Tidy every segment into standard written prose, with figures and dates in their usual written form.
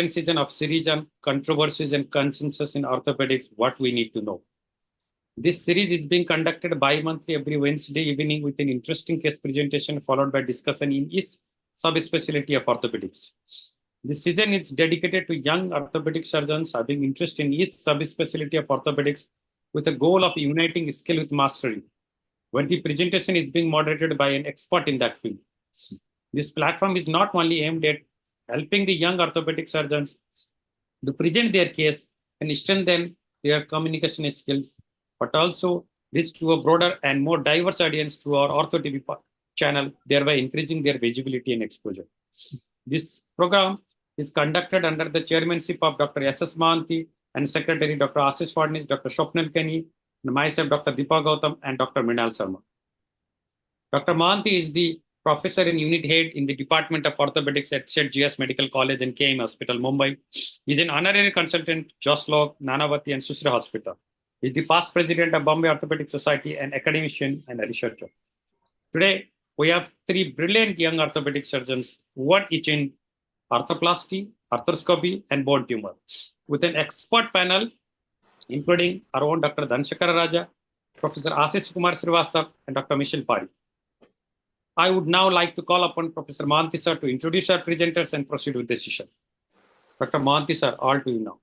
season of series on controversies and consensus in orthopedics, what we need to know. This series is being conducted bi-monthly every Wednesday evening with an interesting case presentation followed by discussion in each subspecialty of orthopedics. This season is dedicated to young orthopedic surgeons having interest in each subspecialty of orthopedics with a goal of uniting skill with mastery, where the presentation is being moderated by an expert in that field. This platform is not only aimed at helping the young orthopedic surgeons to present their case and strengthen their communication skills, but also reach to a broader and more diverse audience through our OrthoTV channel, thereby increasing their visibility and exposure. This program is conducted under the chairmanship of Dr. S.S. Mohanty and Secretary Dr. Ashish Phadnis, Dr. Swapnil Keny, and myself, Dr. Deepak Gautam, and Dr. Mrinal Sharma. Dr. Mohanty is the professor and unit head in the Department of Orthopaedics at St. GS Medical College and KM Hospital, Mumbai. He is an honorary consultant, Joslok, Nanavati, and Susra Hospital. He is the past president of Bombay Orthopedic Society, an academician and a researcher. Today, we have three brilliant young orthopedic surgeons, one each in arthroplasty, arthroscopy, and bone tumor, with an expert panel including our own Dr. Dhanasekara Raja, Professor Ashish Kumar Srivastava, and Dr. Mishil Parikh. I would now like to call upon Professor Mohanty sir to introduce our presenters and proceed with the session. Dr. Mohanty sir, all to you now.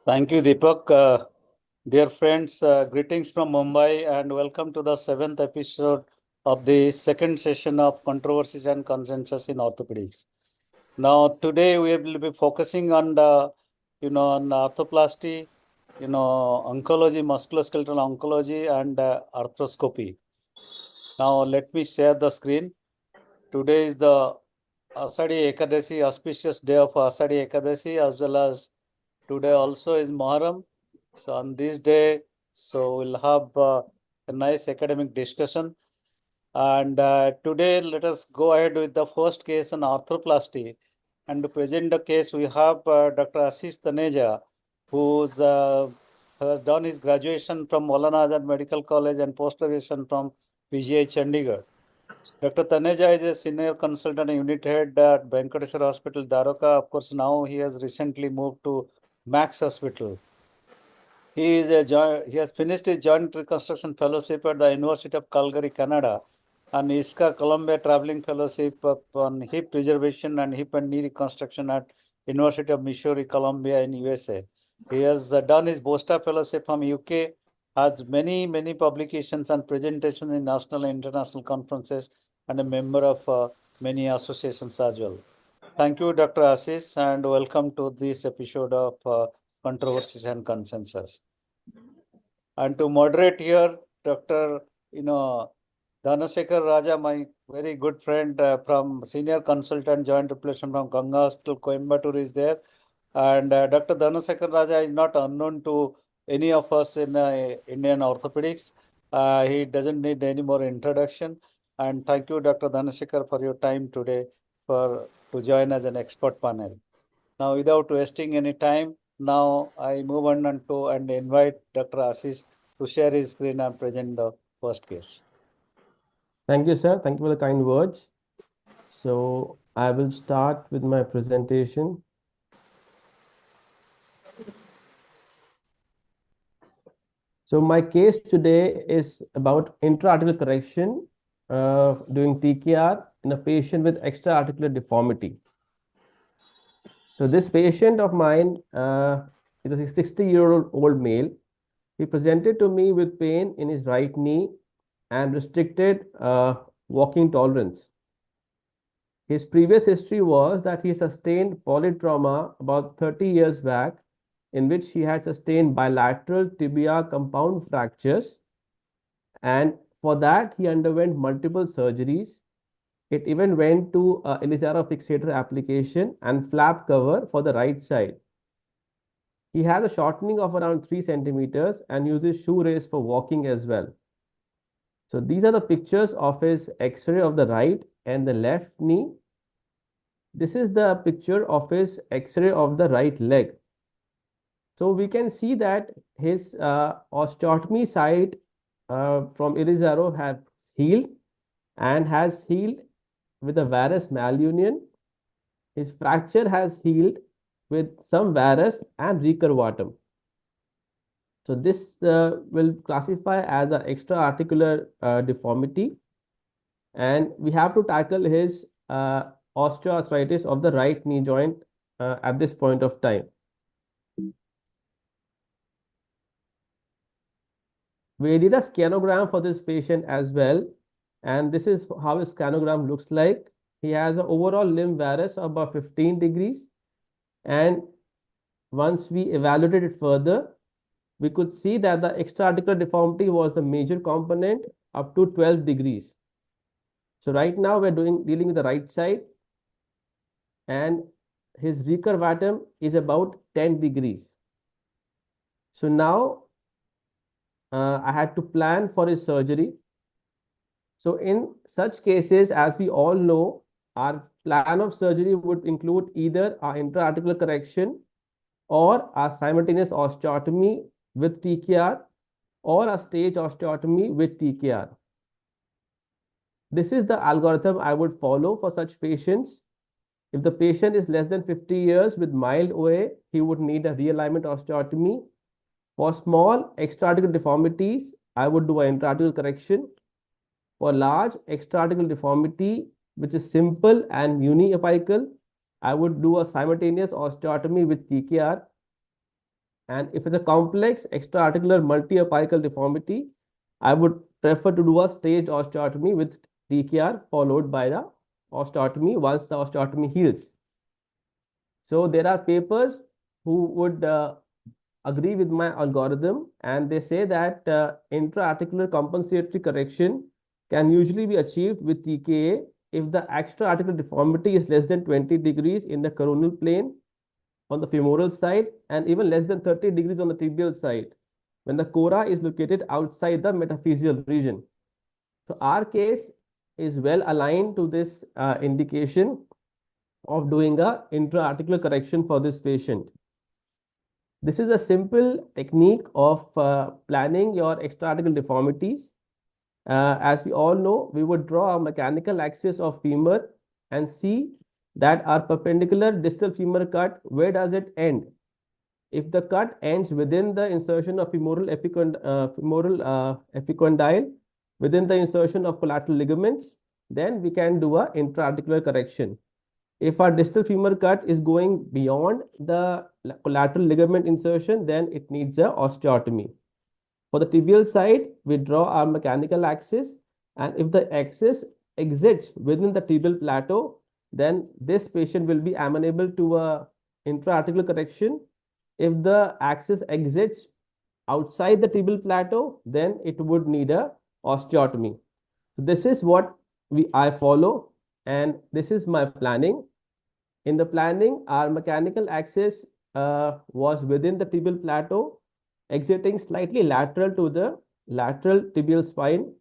Thank you, Deepak. Dear friends, greetings from Mumbai and welcome to the 7th episode of the second session of Controversies and Consensus in Orthopedics. Now, today we will be focusing on the, on arthroplasty, oncology, musculoskeletal oncology, and arthroscopy. Now, let me share the screen. Today is the Ashadi Ekadasi, auspicious day of Ashadi Ekadasi, as well as today also is Muharram. So on this day, so we'll have a nice academic discussion. And today, let us go ahead with the first case on arthroplasty. And to present the case, we have Dr. Ashish Taneja, who has done his graduation from Maulana Azad Medical College and post-graduation from PGI Chandigarh. Dr. Taneja is a senior consultant and unit head at Venkateswara Hospital, Dharoka. Of course, now he has recently moved to Max Hospital. He has finished his joint reconstruction fellowship at the University of Calgary, Canada, and ISCA Columbia traveling fellowship on hip preservation and hip and knee reconstruction at University of Missouri, Columbia in USA. He has done his Bosta fellowship from UK, has many publications and presentations in national and international conferences, and a member of many associations as well. Thank you, Dr. Ashish, and welcome to this episode of Controversies and Consensus. And to moderate here, Dr. Dhanasekara Raja, my very good friend from senior consultant joint replacement from Ganga Hospital, Coimbatore is there. And Dr. Dhanasekara Raja is not unknown to any of us in Indian orthopedics. He doesn't need any more introduction. And thank you, Dr. Dhanasekara, for your time today to join as an expert panel. Now, without wasting any time, now I move on and invite Dr. Ashish to share his screen and present the first case. Thank you, sir. Thank you for the kind words. So I will start with my presentation. So my case today is about intra-articular correction during TKR in a patient with extra-articular deformity. So this patient of mine is a 60-year-old male. He presented to me with pain in his right knee and restricted walking tolerance. His previous history was that he sustained polytrauma about 30 years back, in which he had sustained bilateral tibia compound fractures. And for that, he underwent multiple surgeries. It even went to Elisara fixator application and flap cover for the right side. He has a shortening of around 3 centimeters and uses shoe race for walking as well. So these are the pictures of his X-ray of the right and the left knee. This is the picture of his X-ray of the right leg. So we can see that his osteotomy site from Irizarro has healed and has healed with a varus malunion. His fracture has healed with some varus and recurvatum. So this will classify as an extra-articular deformity, and we have to tackle his osteoarthritis of the right knee joint at this point of time. We did a scanogram for this patient as well, and this is how his scanogram looks like. He has an overall limb varus of about 15 degrees, and once we evaluated it further, we could see that the extra-articular deformity was the major component up to 12 degrees. So right now we're dealing with the right side, and his recurvatum is about 10 degrees. So now I had to plan for his surgery. So in such cases, as we all know, our plan of surgery would include either our intra-articular correction or a simultaneous osteotomy with TKR or a stage osteotomy with TKR. This is the algorithm I would follow for such patients. If the patient is less than 50 years with mild OA, he would need a realignment osteotomy. For small extra-articular deformities, I would do an intra-articular correction. For large extra-articular deformity, which is simple and uniapical, I would do a simultaneous osteotomy with TKR. And if it's a complex extra-articular multi-apical deformity, I would prefer to do a staged osteotomy with TKR followed by the osteotomy once the osteotomy heals. So there are papers who would agree with my algorithm, and they say that intra-articular compensatory correction can usually be achieved with TKA if the extra-articular deformity is less than 20 degrees in the coronal plane on the femoral side and even less than 30 degrees on the tibial side when the cora is located outside the metaphyseal region. So our case is well aligned to this indication of doing a intra-articular correction for this patient. This is a simple technique of planning your extra-articular deformities. As we all know, we would draw a mechanical axis of femur and see that our perpendicular distal femur cut, where does it end? If the cut ends within the insertion of femoral epicondyle, within the insertion of collateral ligaments, then we can do an intra-articular correction. If our distal femur cut is going beyond the collateral ligament insertion, then it needs a osteotomy. For the tibial side, we draw our mechanical axis, and if the axis exits within the tibial plateau, then this patient will be amenable to a intra-articular correction. If the axis exits outside the tibial plateau, then it would need a osteotomy. So this is what I follow, and this is my planning. In the planning, our mechanical axis was within the tibial plateau, exiting slightly lateral to the lateral tibial spine.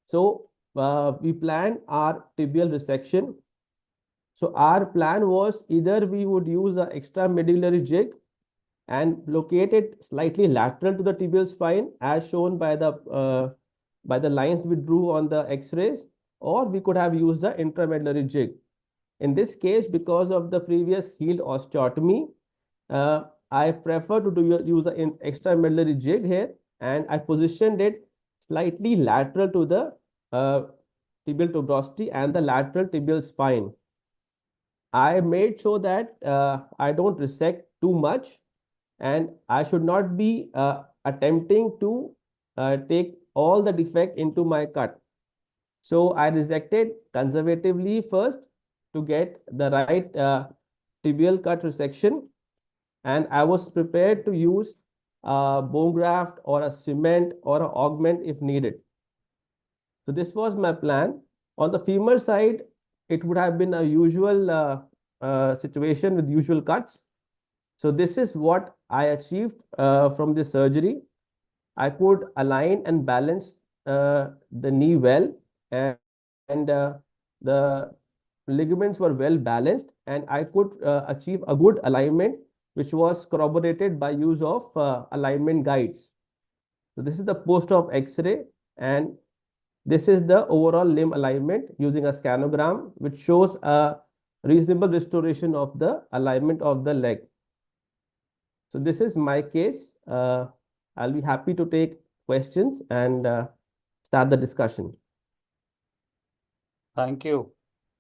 So we planned our tibial resection. So our plan was either we would use an extramedullary jig and locate it slightly lateral to the tibial spine as shown by the lines we drew on the x-rays, or we could have used the intramedullary jig. In this case, because of the previous healed osteotomy, I prefer to use an extramedullary jig here, and I positioned it slightly lateral to the tibial tuberosity and the lateral tibial spine. I made sure that I don't resect too much, and I should not be attempting to take all the defect into my cut. So I resected conservatively first to get the right tibial cut resection, and I was prepared to use a bone graft or a cement or an augment if needed. So this was my plan. On the femur side, it would have been a usual situation with usual cuts. So this is what I achieved from this surgery. I could align and balance the knee well, and the ligaments were well balanced, and I could achieve a good alignment, which was corroborated by use of alignment guides. So this is the post-op X-ray, and this is the overall limb alignment using a scanogram, which shows a reasonable restoration of the alignment of the leg. So this is my case. I'll be happy to take questions and start the discussion. Thank you.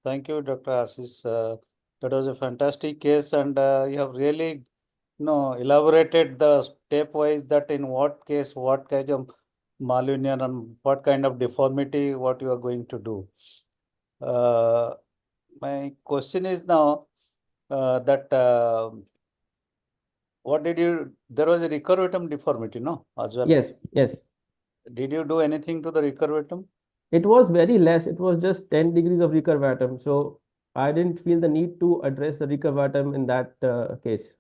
Thank you, Dr. Ashish. That was a fantastic case, and you have really elaborated the stepwise that in what case, what kind of malunion and what kind of deformity, what you are going to do. My question is now that what did you, there was a recurvatum deformity, no, as well? Yes, yes. Did you do anything to the recurvatum? It was very less. It was just 10 degrees of recurvatum. So I didn't feel the need to address the recurvatum in that case.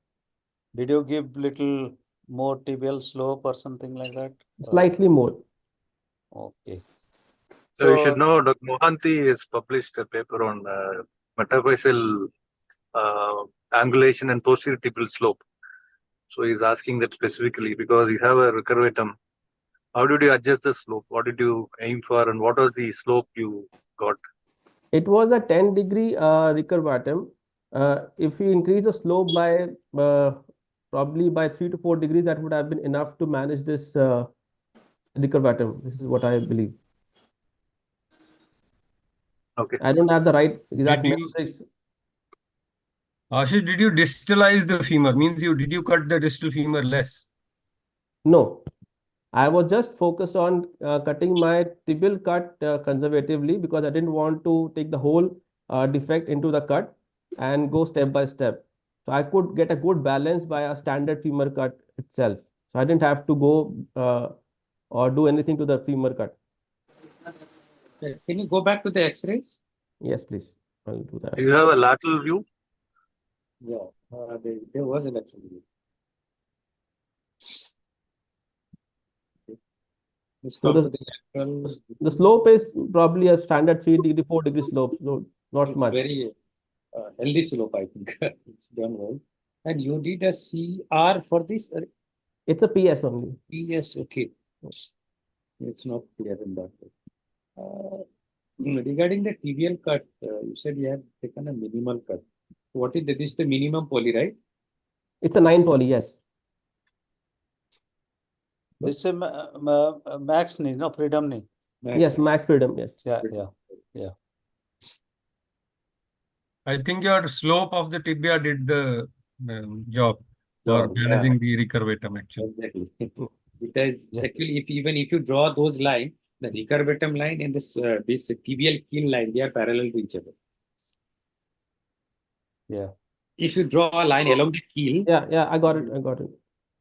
Did you give little more tibial slope or something like that? Slightly more. Okay. So you should know Dr. Mohanty has published a paper on metaphyseal angulation and posterior tibial slope. So he's asking that specifically because you have a recurvatum. How did you adjust the slope? What did you aim for, and what was the slope you got? It was a 10-degree recurvatum. If we increase the slope by probably by 3 to 4 degrees, that would have been enough to manage this recurvatum. This is what I believe. Okay. I don't have the right exact Did you- metrics. Ashish, did you distalize the femur? Means did you cut the distal femur less? No, I was just focused on cutting my tibial cut conservatively because I didn't want to take the whole defect into the cut and go step by step. So I could get a good balance by a standard femur cut itself. So I didn't have to go or do anything to the femur cut. Can you go back to the X-rays? Yes, please. I'll do that. Do you have a lateral view? Yeah, there was an actually. Let's So come to the lateral. The slope is probably a standard 3 degree, 4 degree slope, so not It's much. very healthy slope, I think. It's done well. And you did a CR for this? It's a PS only. Yes, okay. It's not clear in that way. Regarding the tibial cut, you said you have taken a minimal cut. What is that? This is the minimum poly, right? It's a 9 poly, yes. This is a max knee, no, freedom knee. Max. Yes, max freedom, yes. Yeah. I think your slope of the tibia did the job for Job, managing the recurvatum actually. Exactly. Because Yeah. actually, even if you draw those lines, the recurvatum line and this tibial keel line, they are parallel to each other. Yeah. If you draw a line along the keel, Yeah, I got it.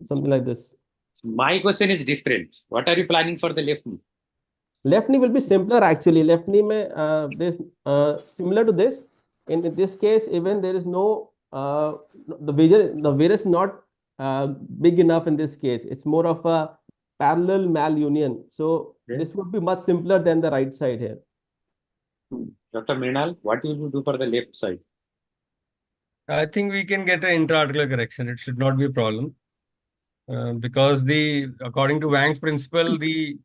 Something like this. my question is different. What are you planning for the left knee? Left knee will be simpler actually. Left knee may this similar to this. In this case, even there is no the varus not big enough in this case. It's more of a parallel malunion. So Okay. this would be much simpler than the right side here. Dr. Mrinal, what will you do for the left side? I think we can get an intra-articular correction. It should not be a problem. Because according to Wang's principle, the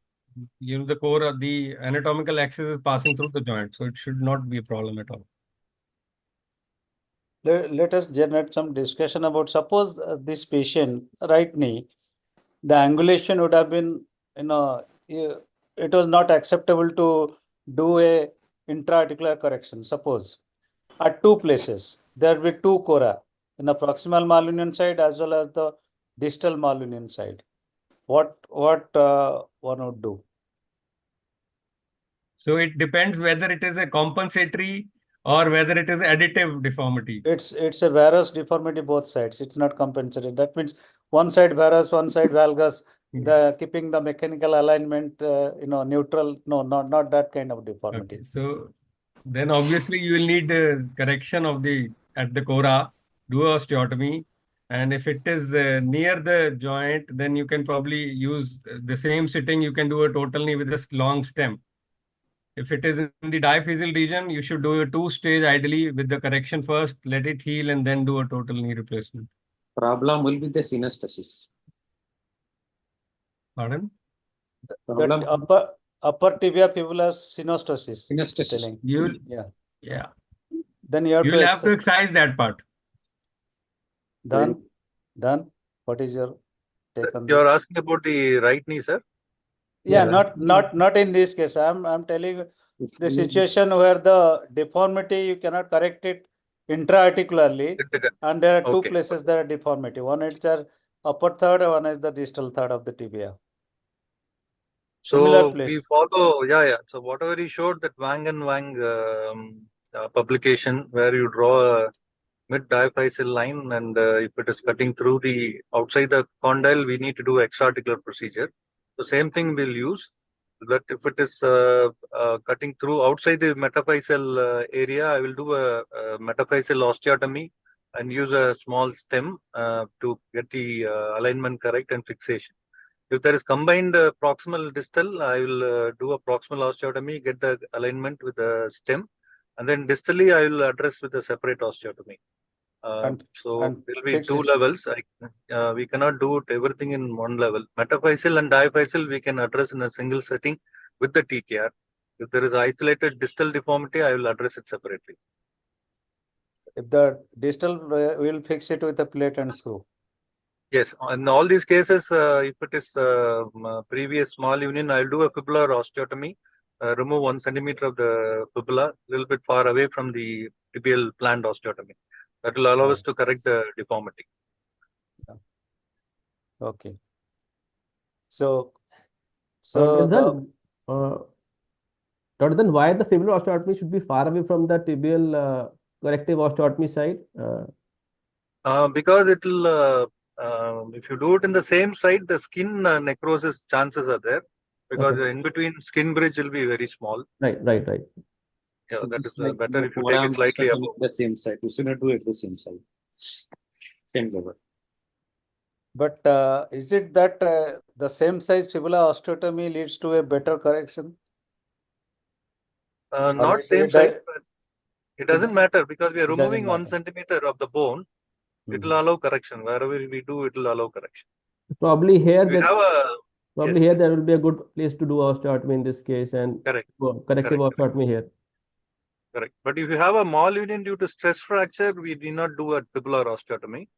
core, the anatomical axis is passing through the joint, so it should not be a problem at all. Let us generate some discussion about, suppose this patient, right knee, the angulation would have been, it was not acceptable to do a intra-articular correction. Suppose at two places, there will be two cora, in the proximal malunion side as well as the distal malunion side. What one would do? So it depends whether it is a compensatory or whether it is additive deformity. It's a varus deformity both sides. It's not compensated. That means one side varus, one side valgus. Keeping the mechanical alignment, neutral. No, not that kind of deformity. Okay, so then obviously you will need the correction at the cora, do osteotomy, and if it is near the joint, then you can probably use the same sitting. You can do a total knee with a long stem. If it is in the diaphyseal region, you should do a two-stage ideally with the correction first, let it heal, and then do a total knee replacement. Problem will be the synostosis. Pardon? Problem. That upper tibia fibula synostosis. Synostosis. Telling. You Yeah. Yeah. Then you have You to will have to exercise. excise that part. Done. Done. What is your take on You are this? asking about the right knee, sir? Yeah, Yeah. not in this case. I'm telling you the situation where the deformity you cannot correct it intra-articularly, and there are two Okay. places there are deformity. One is the upper third, and one is the distal third of the tibia. Similar So place. we follow, yeah. So whatever he showed, that Wang and Wang publication, where you draw a mid-diaphyseal line, and if it is cutting through the outside the condyle, we need to do extra-articular procedure. The same thing we'll use. But if it is cutting through outside the metaphyseal area, I will do a metaphyseal osteotomy and use a small stem to get the alignment correct and fixation. If there is combined proximal distal, I will do a proximal osteotomy, get the alignment with the stem, and then distally I will address with a separate osteotomy. So and there will be fix two it. levels. We cannot do everything in one level. Metaphyseal and diaphyseal we can address in a single setting with the TKR. If there is isolated distal deformity, I will address it separately. If the distal, we'll fix it with a plate and screw. Yes, in all these cases, if it is previous small union, I'll do a fibular osteotomy, remove 1 centimeter of the fibula, a little bit far away from the tibial planned osteotomy. That will allow us to correct the deformity. Okay. So Dr. the Dr. Then why the fibular osteotomy should be far away from the tibial corrective osteotomy side? Because it will, if you do it in the same site, the skin necrosis chances are there, because Okay. in between skin bridge will be very small. Right. Yeah, So that this is like better if you take it slightly above. the same side. You should not do it the same side. Same level. but is it that the same size fibula osteotomy leads to a better correction? Not same side, but it doesn't matter, because we are it doesn't removing 1 matter. centimeter of the bone. It will allow correction. Wherever we do, it will allow correction. Probably here We have a probably yes, here there will be a good place to do osteotomy in this case and correct, corrective correct. osteotomy here. correct. But if you have a malunion due to stress fracture, we do not do a fibular osteotomy.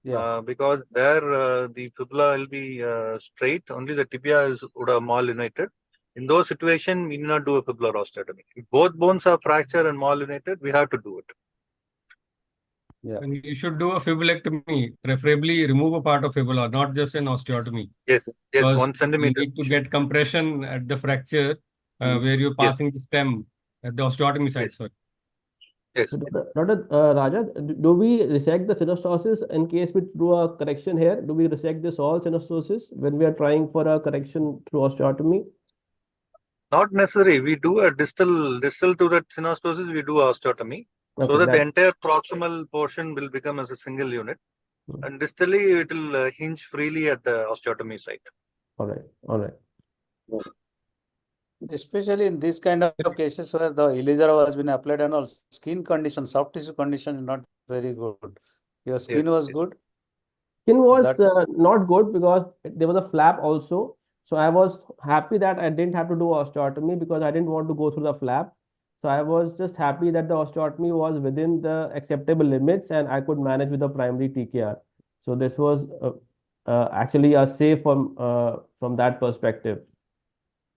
Yeah. Because there the fibula will be straight, only the tibia would have malunited. In those situations, we do not do a fibular osteotomy. If both bones are fractured and malunited, we have to do it. Yeah. And you should do a fibulectomy, preferably remove a part of fibula, not just an osteotomy. Yes, Because 1 you centimeter. need to get compression at the fracture where you're passing the stem at the osteotomy site. Yes. Sorry. Yes. So Dr. Raja, do we resect the synostosis in case we do a correction here? Do we resect this all synostosis when we are trying for a correction through osteotomy? Not necessary. We do a distal to that synostosis, we do osteotomy. Okay, So that the entire proximal portion will become as a single unit. And distally, it will hinge freely at the osteotomy site. All right. Especially in this kind of cases where the elixir has been applied and all, skin condition, soft tissue condition is not very good. Your skin was good? Skin was not good because there was a flap also. So I was happy that I didn't have to do osteotomy because I didn't want to go through the flap. So I was just happy that the osteotomy was within the acceptable limits and I could manage with the primary TKR. So this was actually a safe from that perspective.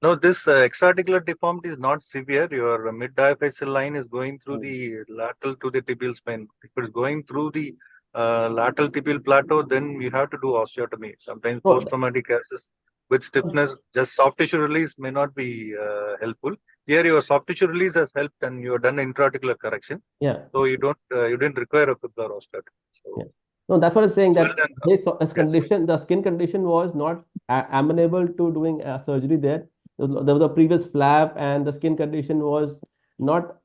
No, this extra-articular deformity is not severe. Your mid-diaphyseal line is going through the lateral to the tibial spine. If it's going through the lateral tibial plateau, then we have to do osteotomy. Sometimes post-traumatic cases with stiffness, just soft tissue release may not be helpful. Here, your soft tissue release has helped, and you have done intra-articular correction. Yeah. So you didn't require a fibular osteotomy. So, yeah. No, that's what I'm saying. That his condition, the skin condition was not amenable to doing surgery there. There was a previous flap, and the skin condition was not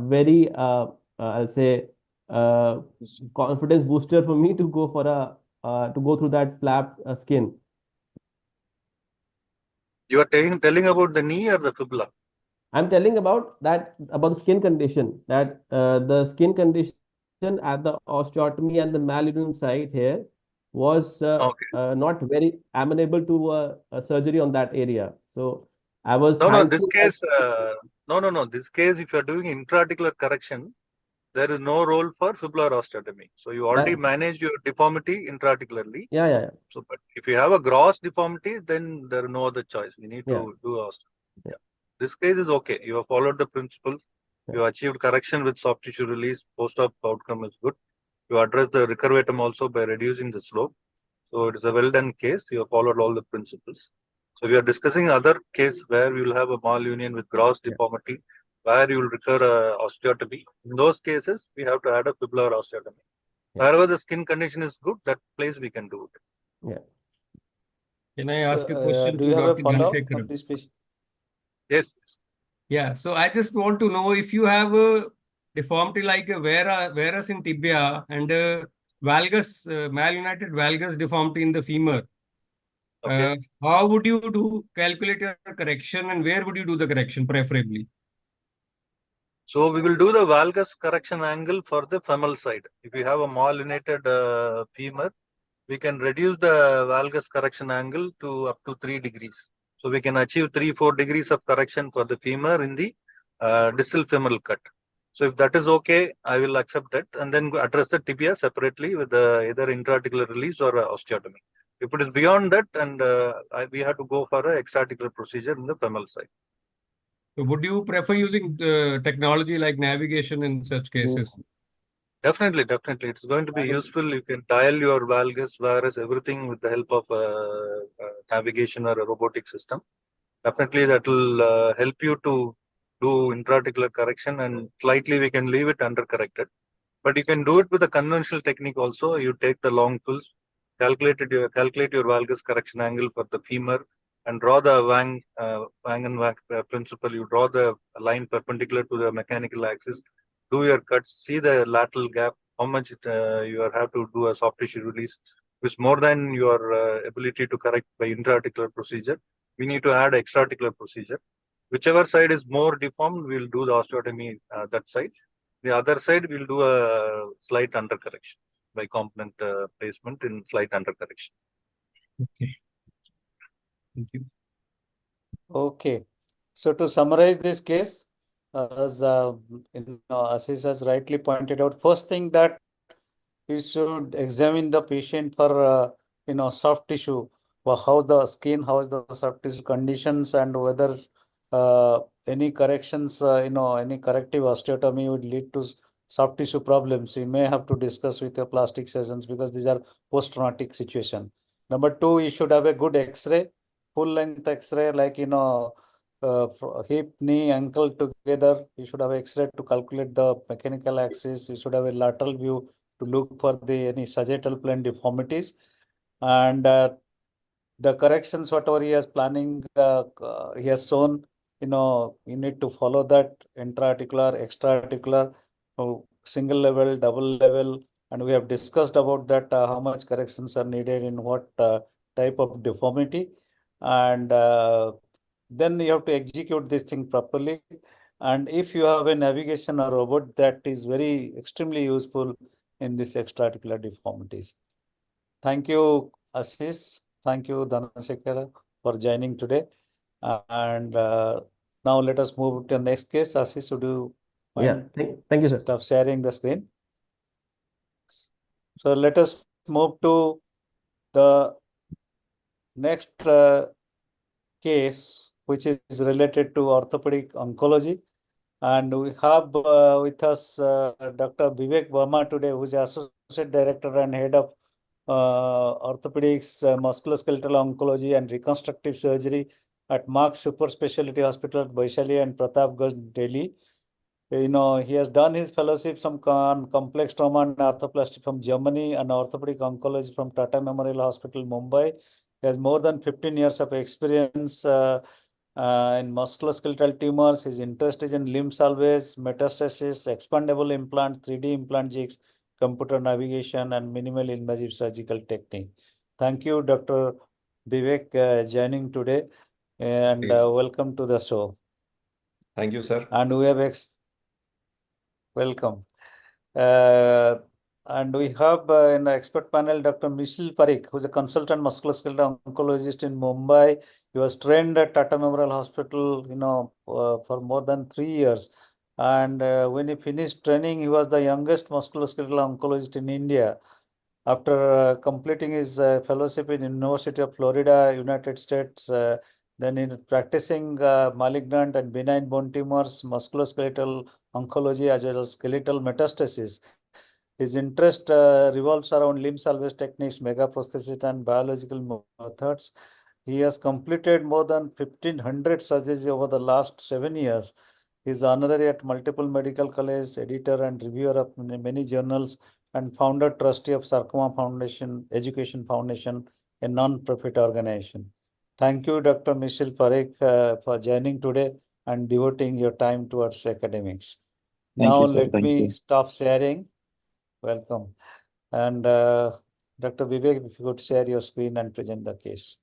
very, I'll say, confidence booster for me to go for to go through that flap skin. You are telling about the knee or the fibula? I'm telling about the skin condition, that the skin condition at the osteotomy and the malunion site here was not very amenable to a surgery on that area. So I was no. thankful. This case, no. This case, if you are doing intra-articular correction, there is no role for fibular osteotomy. So you already manage your deformity intraarticularly. Yeah. So, but if you have a gross deformity, then there is no other choice. You need to do osteotomy. Yeah. This case is okay. You have followed the principles. You achieved correction with soft tissue release. Post-op outcome is good. You address the recurvatum also by reducing the slope. So it is a well done case. You have followed all the principles. So we are discussing other case where we will have a malunion with gross deformity, where you will recur osteotomy. In those cases, we have to add a fibular osteotomy. Wherever the skin condition is good, that place we can do it. Yeah. Can I ask a question Do to you have a Dr. follow-up Dhanasekara? of this patient? Yes. Yeah, so I just want to know if you have a deformity like a varus in tibia and a valgus, malunited valgus deformity in the femur. How would you calculate your correction, and where would you do the correction preferably? So we will do the valgus correction angle for the femoral side. If you have a malunited femur, we can reduce the valgus correction angle to up to 3 degrees. So we can achieve 3-4 degrees of correction for the femur in the distal femoral cut. So if that is okay, I will accept that and then address the tibia separately with either intra-articular release or osteotomy. If it is beyond that, and we have to go for an extra-articular procedure in the femoral side. So would you prefer using technology like navigation in such cases? Definitely. It's going to be useful. You can dial your valgus, varus, everything with the help of navigation or a robotic system. Definitely that will help you to do intra-articular correction, and slightly we can leave it under-corrected. But you can do it with a conventional technique also. You take the long fills, calculate your valgus correction angle for the femur, and draw the Wang and Wang principle. You draw the line perpendicular to the mechanical axis. Do your cuts, see the lateral gap, how much you have to do a soft tissue release, which more than your ability to correct by intra-articular procedure. We need to add extra-articular procedure. Whichever side is more deformed, we'll do the osteotomy that side. The other side, we'll do a slight undercorrection by component placement in slight undercorrection. Okay. Thank you. Okay. So to summarize this case, as Ashish has rightly pointed out, first thing that you should examine the patient for soft tissue, how's the skin, how is the soft tissue conditions, and whether any corrections, any corrective osteotomy would lead to soft tissue problems. You may have to discuss with your plastic surgeons because these are post-traumatic situation. Number two, you should have a good X-ray, full-length X-ray, like hip, knee, ankle together. You should have X-ray to calculate the mechanical axis. You should have a lateral view to look for any sagittal plane deformities, and the corrections whatever he has planning, he has shown. You need to follow that intra-articular, extra-articular, single level, double level, and we have discussed about that how much corrections are needed in what type of deformity, and then you have to execute this thing properly. And if you have a navigation or robot, that is very extremely useful in this extra-articular deformities. Thank you, Ashish. Thank you, Dhanasekara, for joining today. And now let us move to the next case. Ashish, would you mind Thank you, sir. stop sharing the screen? So let us move to the next case, which is related to orthopedic oncology. And we have with us Dr. Vivek Verma today, who is Associate Director and Head of Orthopaedics, Musculoskeletal Oncology and Reconstructive Surgery at Mark's Super Specialty Hospital at Vaishali and Pratapganj, Delhi. He has done his fellowship on complex trauma and arthroplasty from Germany and orthopedic oncology from Tata Memorial Hospital, Mumbai. He has more than 15 years of experience in musculoskeletal tumors. His interest is in limb salvage, metastasis, expandable implant, 3D implant jigs, computer navigation, and minimal invasive surgical technique. Thank you, Dr. Vivek, joining today, and welcome to the show. Thank you, sir. And we have welcome. And we have in the expert panel Dr. Mishil Parikh, who is a consultant musculoskeletal oncologist in Mumbai. He was trained at Tata Memorial Hospital, for more than 3 years, And when he finished training, he was the youngest musculoskeletal oncologist in India. After completing his fellowship in University of Florida, United States, then in practicing malignant and benign bone tumors, musculoskeletal oncology, as well as skeletal metastasis. His interest revolves around limb salvage techniques, megaprosthesis, and biological methods. He has completed more than 1,500 surgeries over the last 7 years. He is honorary at multiple medical colleges, editor and reviewer of many journals, and founder trustee of Sarcoma Foundation, Education Foundation, a non-profit organization. Thank you, Dr. Mishil Parikh, for joining today and devoting your time towards academics. Now let me stop sharing. Welcome. And Dr. Vivek, if you could share your screen and present the case.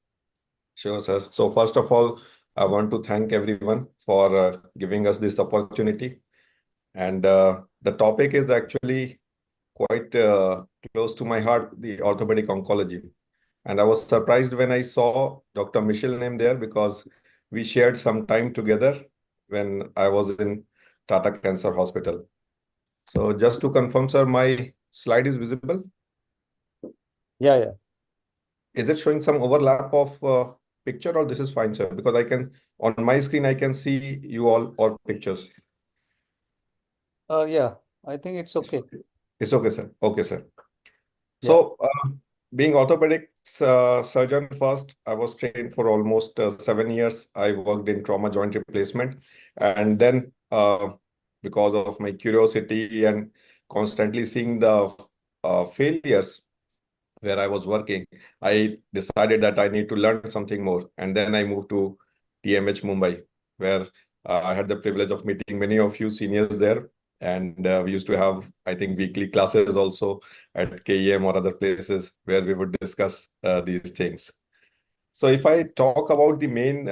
Sure, sir. So first of all, I want to thank everyone for giving us this opportunity. And the topic is actually quite close to my heart, the orthopedic oncology. And I was surprised when I saw Dr. Mishil name there because we shared some time together when I was in Tata Cancer Hospital. So just to confirm, sir, my slide is visible? Yeah. Is it showing some overlap of picture, or this is fine, sir? Because I can, on my screen, I can see you all pictures. Yeah, I think it's okay. It's okay, sir. Okay, sir. Yeah. So being orthopedic surgeon first, I was trained for almost 7 years. I worked in trauma joint replacement. And then because of my curiosity and constantly seeing the failures where I was working, I decided that I need to learn something more. And then I moved to TMH Mumbai, where I had the privilege of meeting many of you seniors there. And we used to have, I think, weekly classes also at KEM or other places where we would discuss these things. So if I talk about the main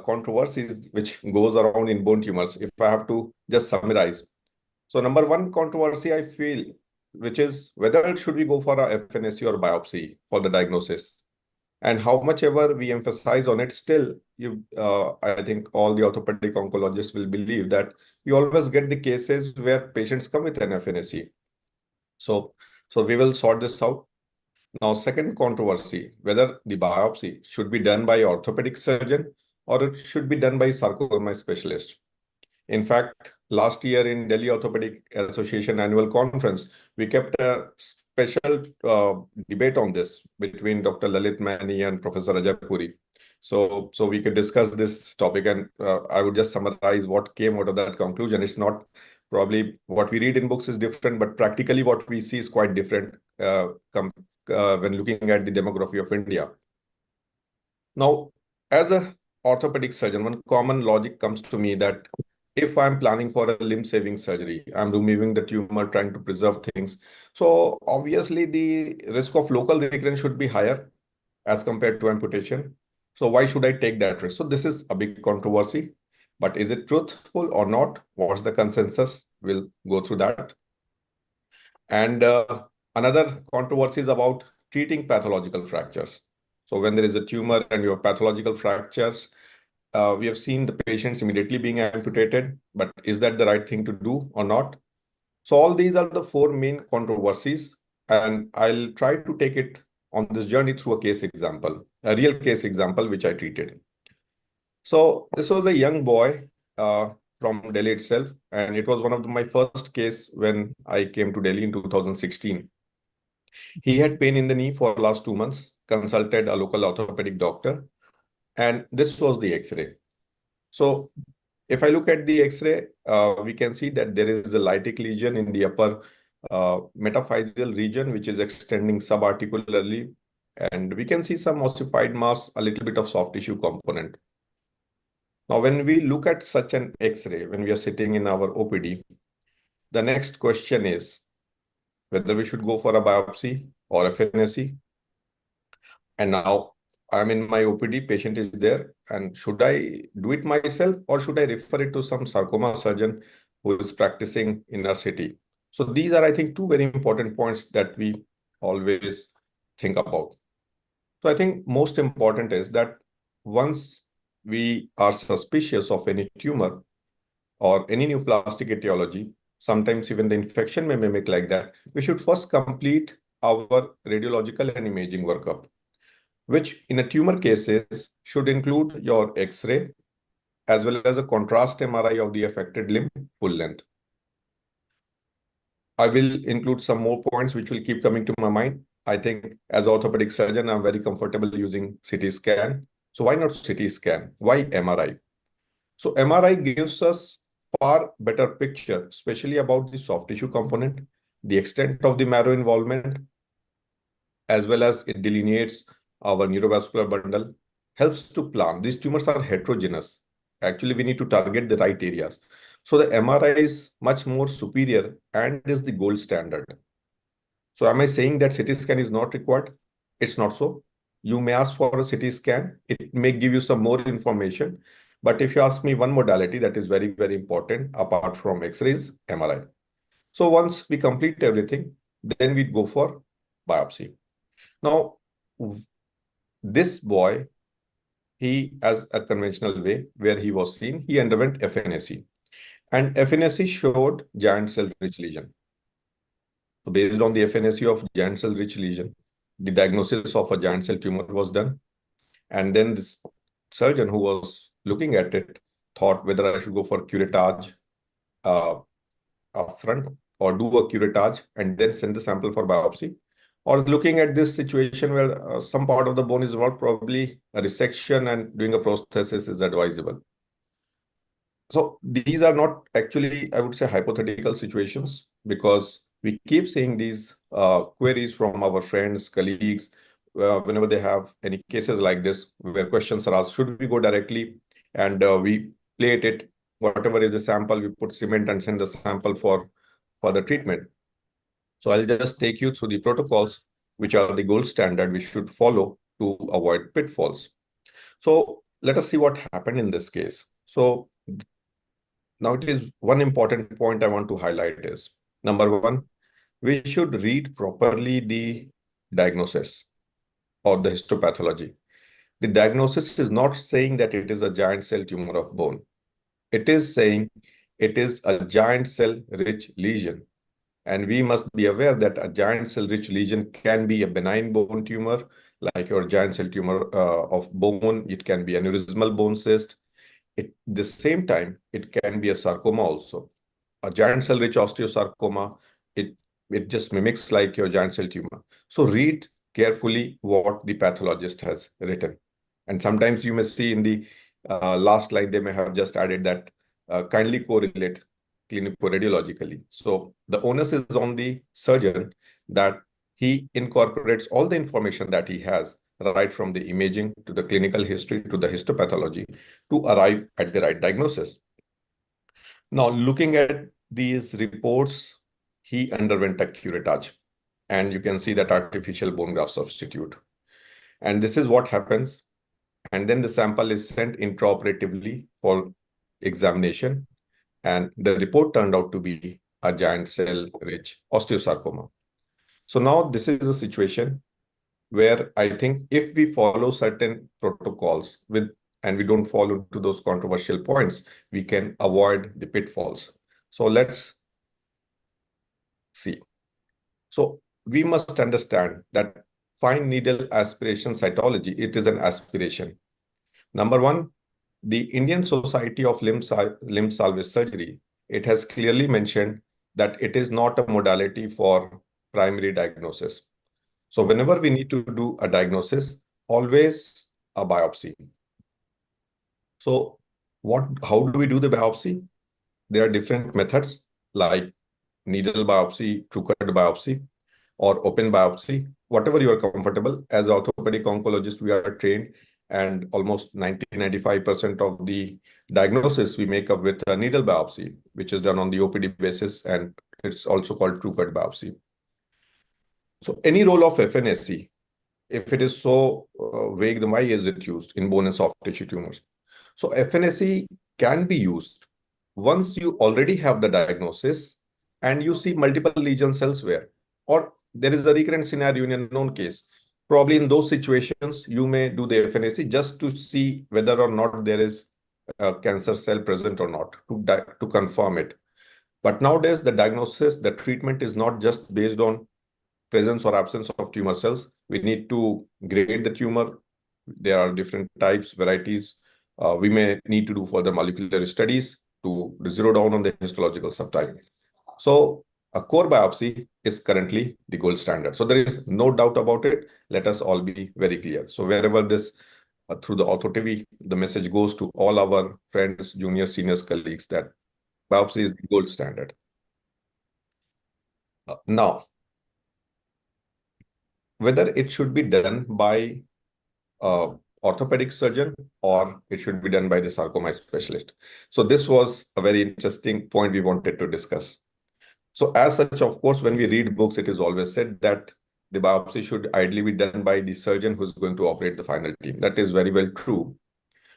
controversies which goes around in bone tumors, if I have to just summarize. So number one controversy I feel, which is whether should we go for a FNAC or biopsy for the diagnosis. And how much ever we emphasize on it, still, I think all the orthopedic oncologists will believe that you always get the cases where patients come with an FNAC. So we will sort this out. Now, second controversy, whether the biopsy should be done by orthopedic surgeon or it should be done by sarcoma specialist. In fact, last year in Delhi Orthopaedic Association annual conference, we kept a special debate on this between Dr. Lalit Mani and Professor Ajay Puri. So we could discuss this topic, and I would just summarize what came out of that conclusion. It's not probably what we read in books is different, but practically what we see is quite different when looking at the demography of India. Now, as a orthopedic surgeon, one common logic comes to me that if I'm planning for a limb-saving surgery, I'm removing the tumor, trying to preserve things. So obviously the risk of local recurrence should be higher as compared to amputation. So why should I take that risk? So this is a big controversy, but is it truthful or not? What's the consensus? We'll go through that. And another controversy is about treating pathological fractures. So when there is a tumor and you have pathological fractures, we have seen the patients immediately being amputated, but is that the right thing to do or not? So all these are the four main controversies, and I'll try to take it on this journey through a case example, a real case example, which I treated. So this was a young boy from Delhi itself, and it was one of my first case when I came to Delhi in 2016. He had pain in the knee for the last 2 months, consulted a local orthopedic doctor, and this was the X-ray. So if I look at the X-ray, we can see that there is a lytic lesion in the upper metaphyseal region, which is extending subarticularly. And we can see some ossified mass, a little bit of soft tissue component. Now, when we look at such an X-ray, when we are sitting in our OPD, the next question is whether we should go for a biopsy or a FNAC. And now I'm in my OPD, patient is there, and should I do it myself or should I refer it to some sarcoma surgeon who is practicing in our city? So these are, I think, two very important points that we always think about. So I think most important is that once we are suspicious of any tumor, or any new plastic etiology, sometimes even the infection may mimic like that, we should first complete our radiological and imaging workup, which in a tumor cases should include your X-ray as well as a contrast MRI of the affected limb full length. I will include some more points which will keep coming to my mind. I think as orthopedic surgeon, I'm very comfortable using CT scan. So why not CT scan? Why MRI? So MRI gives us far better picture, especially about the soft tissue component, the extent of the marrow involvement, as well as it delineates our neurovascular bundle, helps to plan. These tumors are heterogeneous. Actually, we need to target the right areas. So the MRI is much more superior and is the gold standard. So am I saying that CT scan is not required? It's not so. You may ask for a CT scan. It may give you some more information. But if you ask me one modality that is very, very important apart from X-rays, MRI. So once we complete everything, then we go for biopsy. Now, this boy, he, as a conventional way where he was seen, he underwent FNAC. And FNAC showed giant cell rich lesion. So based on the FNAC of giant cell rich lesion, the diagnosis of a giant cell tumor was done. And then this surgeon who was looking at it thought whether I should go for curettage upfront or do a curettage and then send the sample for biopsy. Or looking at this situation where some part of the bone is involved, probably a resection and doing a prosthesis is advisable. So these are not actually, I would say, hypothetical situations, because we keep seeing these queries from our friends, colleagues, whenever they have any cases like this, where questions are asked, should we go directly and we plate it, whatever is the sample, we put cement and send the sample for the treatment. So I'll just take you through the protocols, which are the gold standard we should follow to avoid pitfalls. So let us see what happened in this case. So now it is one important point I want to highlight is, number one, we should read properly the diagnosis or the histopathology. The diagnosis is not saying that it is a giant cell tumor of bone. It is saying it is a giant cell rich lesion. And we must be aware that a giant cell rich lesion can be a benign bone tumor, like your giant cell tumor of bone. It can be aneurysmal bone cyst. At the same time, it can be a sarcoma also. A giant cell rich osteosarcoma, it just mimics like your giant cell tumor. So read carefully what the pathologist has written. And sometimes you may see in the last line, they may have just added that kindly correlate clinico-radiologically. So the onus is on the surgeon that he incorporates all the information that he has, right from the imaging to the clinical history to the histopathology, to arrive at the right diagnosis. Now, looking at these reports, he underwent a curettage, and you can see that artificial bone graft substitute. And this is what happens. And then the sample is sent intraoperatively for examination. And the report turned out to be a giant cell rich osteosarcoma. So now this is a situation where I think if we follow certain protocols and we don't fall into those controversial points, we can avoid the pitfalls. So let's see. So we must understand that fine needle aspiration cytology, it is an aspiration. Number one, the Indian Society of Limb Salvage Surgery, it has clearly mentioned that it is not a modality for primary diagnosis. So whenever we need to do a diagnosis, always a biopsy. So how do we do the biopsy? There are different methods like needle biopsy, true-cut biopsy, or open biopsy, whatever you are comfortable. As orthopedic oncologists, we are trained, and almost 90-95% of the diagnosis we make up with a needle biopsy, which is done on the OPD basis, and it's also called true-cut biopsy. So any role of FNAC, if it is so vague, then why is it used in bone and soft tissue tumors? So FNAC can be used once you already have the diagnosis and you see multiple lesions elsewhere, or there is a recurrent scenario in a known case. Probably in those situations, you may do the FNAC just to see whether or not there is a cancer cell present or not to confirm it. But nowadays, the diagnosis, the treatment is not just based on presence or absence of tumor cells. We need to grade the tumor. There are different types, varieties. We may need to do further molecular studies to zero down on the histological subtype. So a core biopsy is currently the gold standard. So there is no doubt about it. Let us all be very clear. So wherever this through the OrthoTV, the message goes to all our friends, juniors, seniors, colleagues that biopsy is the gold standard. Now, whether it should be done by orthopedic surgeon or it should be done by the sarcoma specialist. So this was a very interesting point we wanted to discuss. So as such, of course, when we read books, it is always said that the biopsy should ideally be done by the surgeon who's going to operate the final team. That is very well true.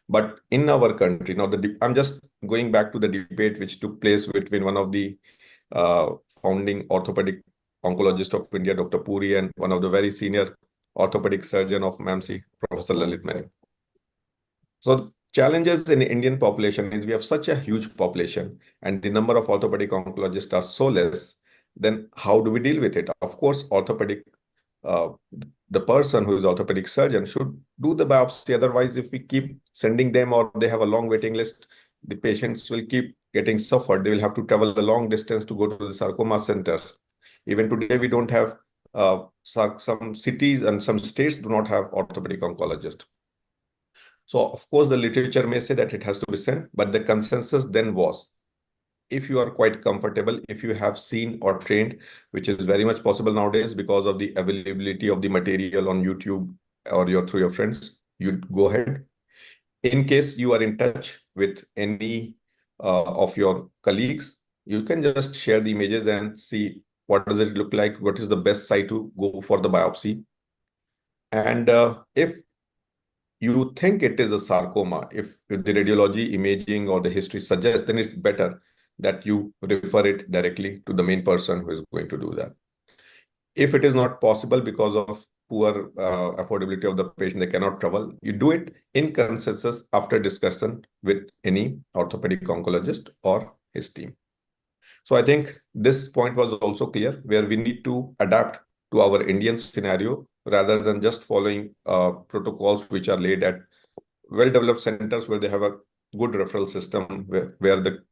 But in our country, now I'm just going back to the debate which took place between one of the founding orthopedic oncologist of India, Dr. Puri, and one of the very senior orthopedic surgeon of MAMC, Professor Lalit Mani. So challenges in Indian population is we have such a huge population and the number of orthopedic oncologists are so less. Then how do we deal with it? Of course, the person who is orthopedic surgeon should do the biopsy. Otherwise, if we keep sending them or they have a long waiting list, the patients will keep getting suffered. They will have to travel a long distance to go to the sarcoma centers. Even today, we don't have some cities and some states do not have orthopedic oncologist. So of course, the literature may say that it has to be sent, but the consensus then was, if you are quite comfortable, if you have seen or trained, which is very much possible nowadays because of the availability of the material on YouTube or through your friends, you go ahead. In case you are in touch with any of your colleagues, you can just share the images and see what does it look like, what is the best site to go for the biopsy. And if you think it is a sarcoma, if the radiology, imaging, or the history suggests, then it's better that you refer it directly to the main person who is going to do that. If it is not possible because of poor affordability of the patient, they cannot travel, you do it in consensus after discussion with any orthopedic oncologist or his team. So I think this point was also clear, where we need to adapt to our Indian scenario rather than just following protocols which are laid at well-developed centers where they have a good referral system where the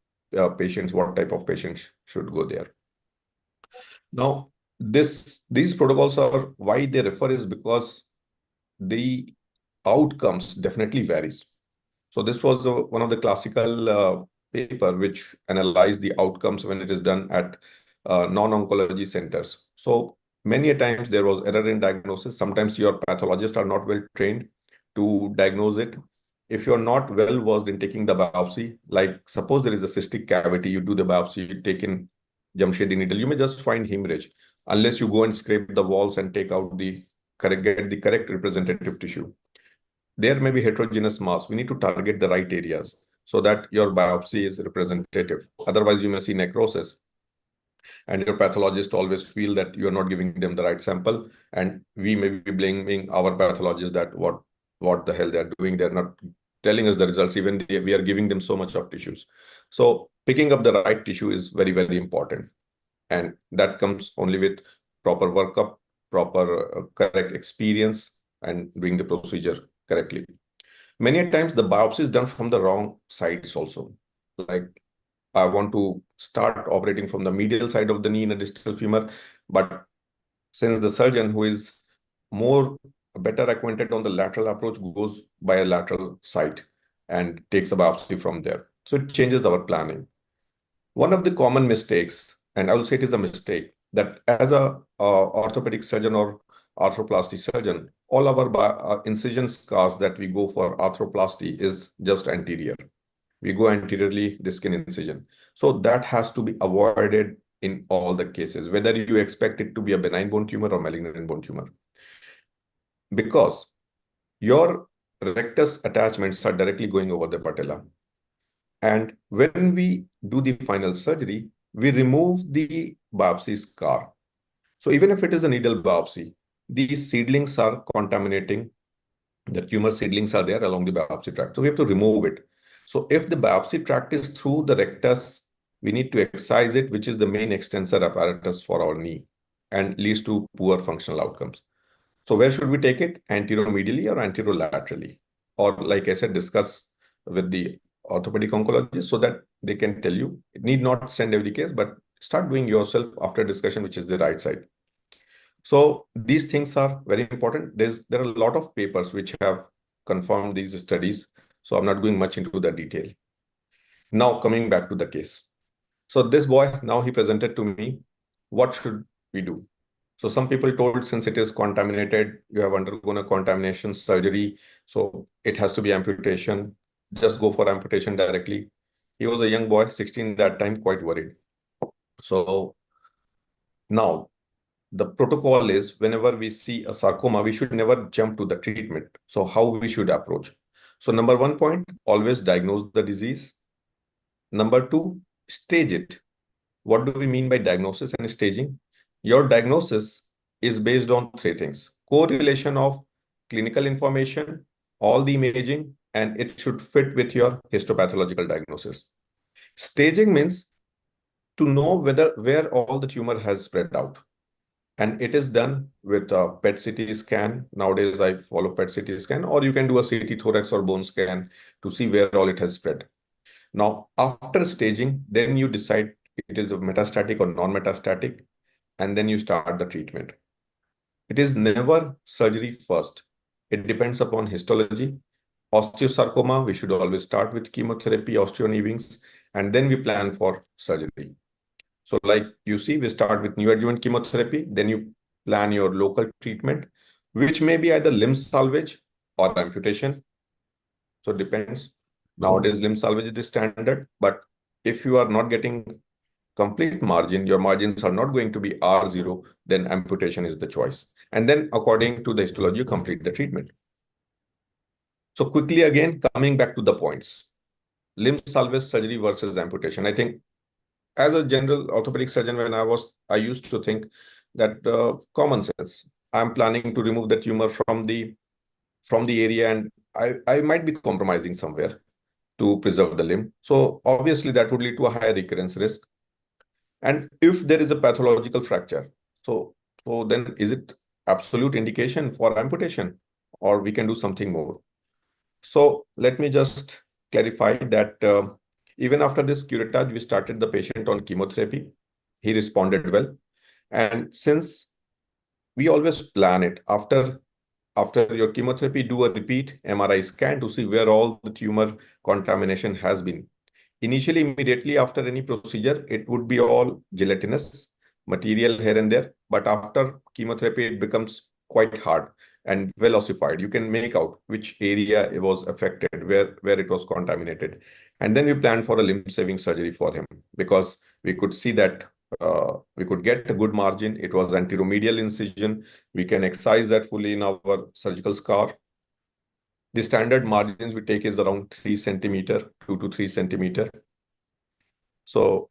patients, what type of patients should go there. Now, these protocols are why they refer is because the outcomes definitely varies. So this was one of the classical paper which analyzed the outcomes when it is done at non-oncology centers. So many a times there was error in diagnosis. Sometimes your pathologists are not well trained to diagnose it. If you're not well versed in taking the biopsy, like suppose there is a cystic cavity, you do the biopsy, you take in Jamshedi needle, you may just find hemorrhage unless you go and scrape the walls and take out get the correct representative tissue. There may be heterogeneous mass. We need to target the right areas so that your biopsy is representative. Otherwise, you may see necrosis. And your pathologist always feel that you are not giving them the right sample. And we may be blaming our pathologist that what the hell they're doing. They're not telling us the results. Even we are giving them so much of tissues. So picking up the right tissue is very, very important. And that comes only with proper workup, proper correct experience, and doing the procedure correctly. Many times the biopsy is done from the wrong sides also. Like I want to start operating from the medial side of the knee in a distal femur, but since the surgeon who is better acquainted on the lateral approach goes by a lateral side and takes a biopsy from there. So it changes our planning. One of the common mistakes, and I will say it is a mistake, that as a orthopedic surgeon or arthroplasty surgeon, all our incision scars that we go for arthroplasty is just anterior. We go anteriorly, the skin incision. So that has to be avoided in all the cases, whether you expect it to be a benign bone tumor or malignant bone tumor. Because your rectus attachments are directly going over the patella. And when we do the final surgery, we remove the biopsy scar. So even if it is a needle biopsy, these seedlings are contaminating. The tumor seedlings are there along the biopsy tract. So we have to remove it. So if the biopsy tract is through the rectus, we need to excise it, which is the main extensor apparatus for our knee and leads to poor functional outcomes. So where should we take it? Anteromedially or anterolaterally? Or like I said, discuss with the orthopedic oncologist so that they can tell you. It need not send every case, but start doing yourself after discussion, which is the right side. So these things are very important. There are a lot of papers which have confirmed these studies. So I'm not going much into the detail. Now coming back to the case. So this boy, now he presented to me, what should we do? So some people told, since it is contaminated, you have undergone a contamination surgery, so it has to be amputation. Just go for amputation directly. He was a young boy, 16 that time, quite worried. So now the protocol is, whenever we see a sarcoma, we should never jump to the treatment. So how we should approach? So number 1 point, always diagnose the disease. Number 2, stage it. What do we mean by diagnosis and staging? Your diagnosis is based on 3 things: correlation of clinical information, all the imaging, and it should fit with your histopathological diagnosis. Staging means to know where all the tumor has spread out. And it is done with a PET CT scan. Nowadays, I follow PET CT scan, or you can do a CT thorax or bone scan to see where all it has spread. Now, after staging, then you decide it is metastatic or non-metastatic, and then you start the treatment. It is never surgery first. It depends upon histology. Osteosarcoma, we should always start with chemotherapy, osteonevings, and then we plan for surgery. So like you see, we start with neoadjuvant chemotherapy, then you plan your local treatment, which may be either limb salvage or amputation. So it depends. Nowadays, limb salvage is the standard, but if you are not getting complete margin, your margins are not going to be R0, then amputation is the choice. And then according to the histology, you complete the treatment. So quickly again, coming back to the points. Limb salvage surgery versus amputation. I think as a general orthopedic surgeon, when I used to think that common sense. I'm planning to remove the tumor from the area, and I might be compromising somewhere to preserve the limb. So obviously that would lead to a higher recurrence risk. And if there is a pathological fracture, so then is it absolute indication for amputation, or we can do something more? So let me just clarify that even after this curettage, we started the patient on chemotherapy. He responded well. And since we always plan it, after your chemotherapy, do a repeat MRI scan to see where all the tumor contamination has been. Initially, immediately after any procedure, it would be all gelatinous material here and there. But after chemotherapy, it becomes quite hard and well ossified. You can make out which area it was affected, where it was contaminated. And then we planned for a limb-saving surgery for him, because we could see that we could get a good margin. It was anteromedial incision. We can excise that fully in our surgical scar. The standard margins we take is around 3 centimeter, 2 to 3 centimeter. So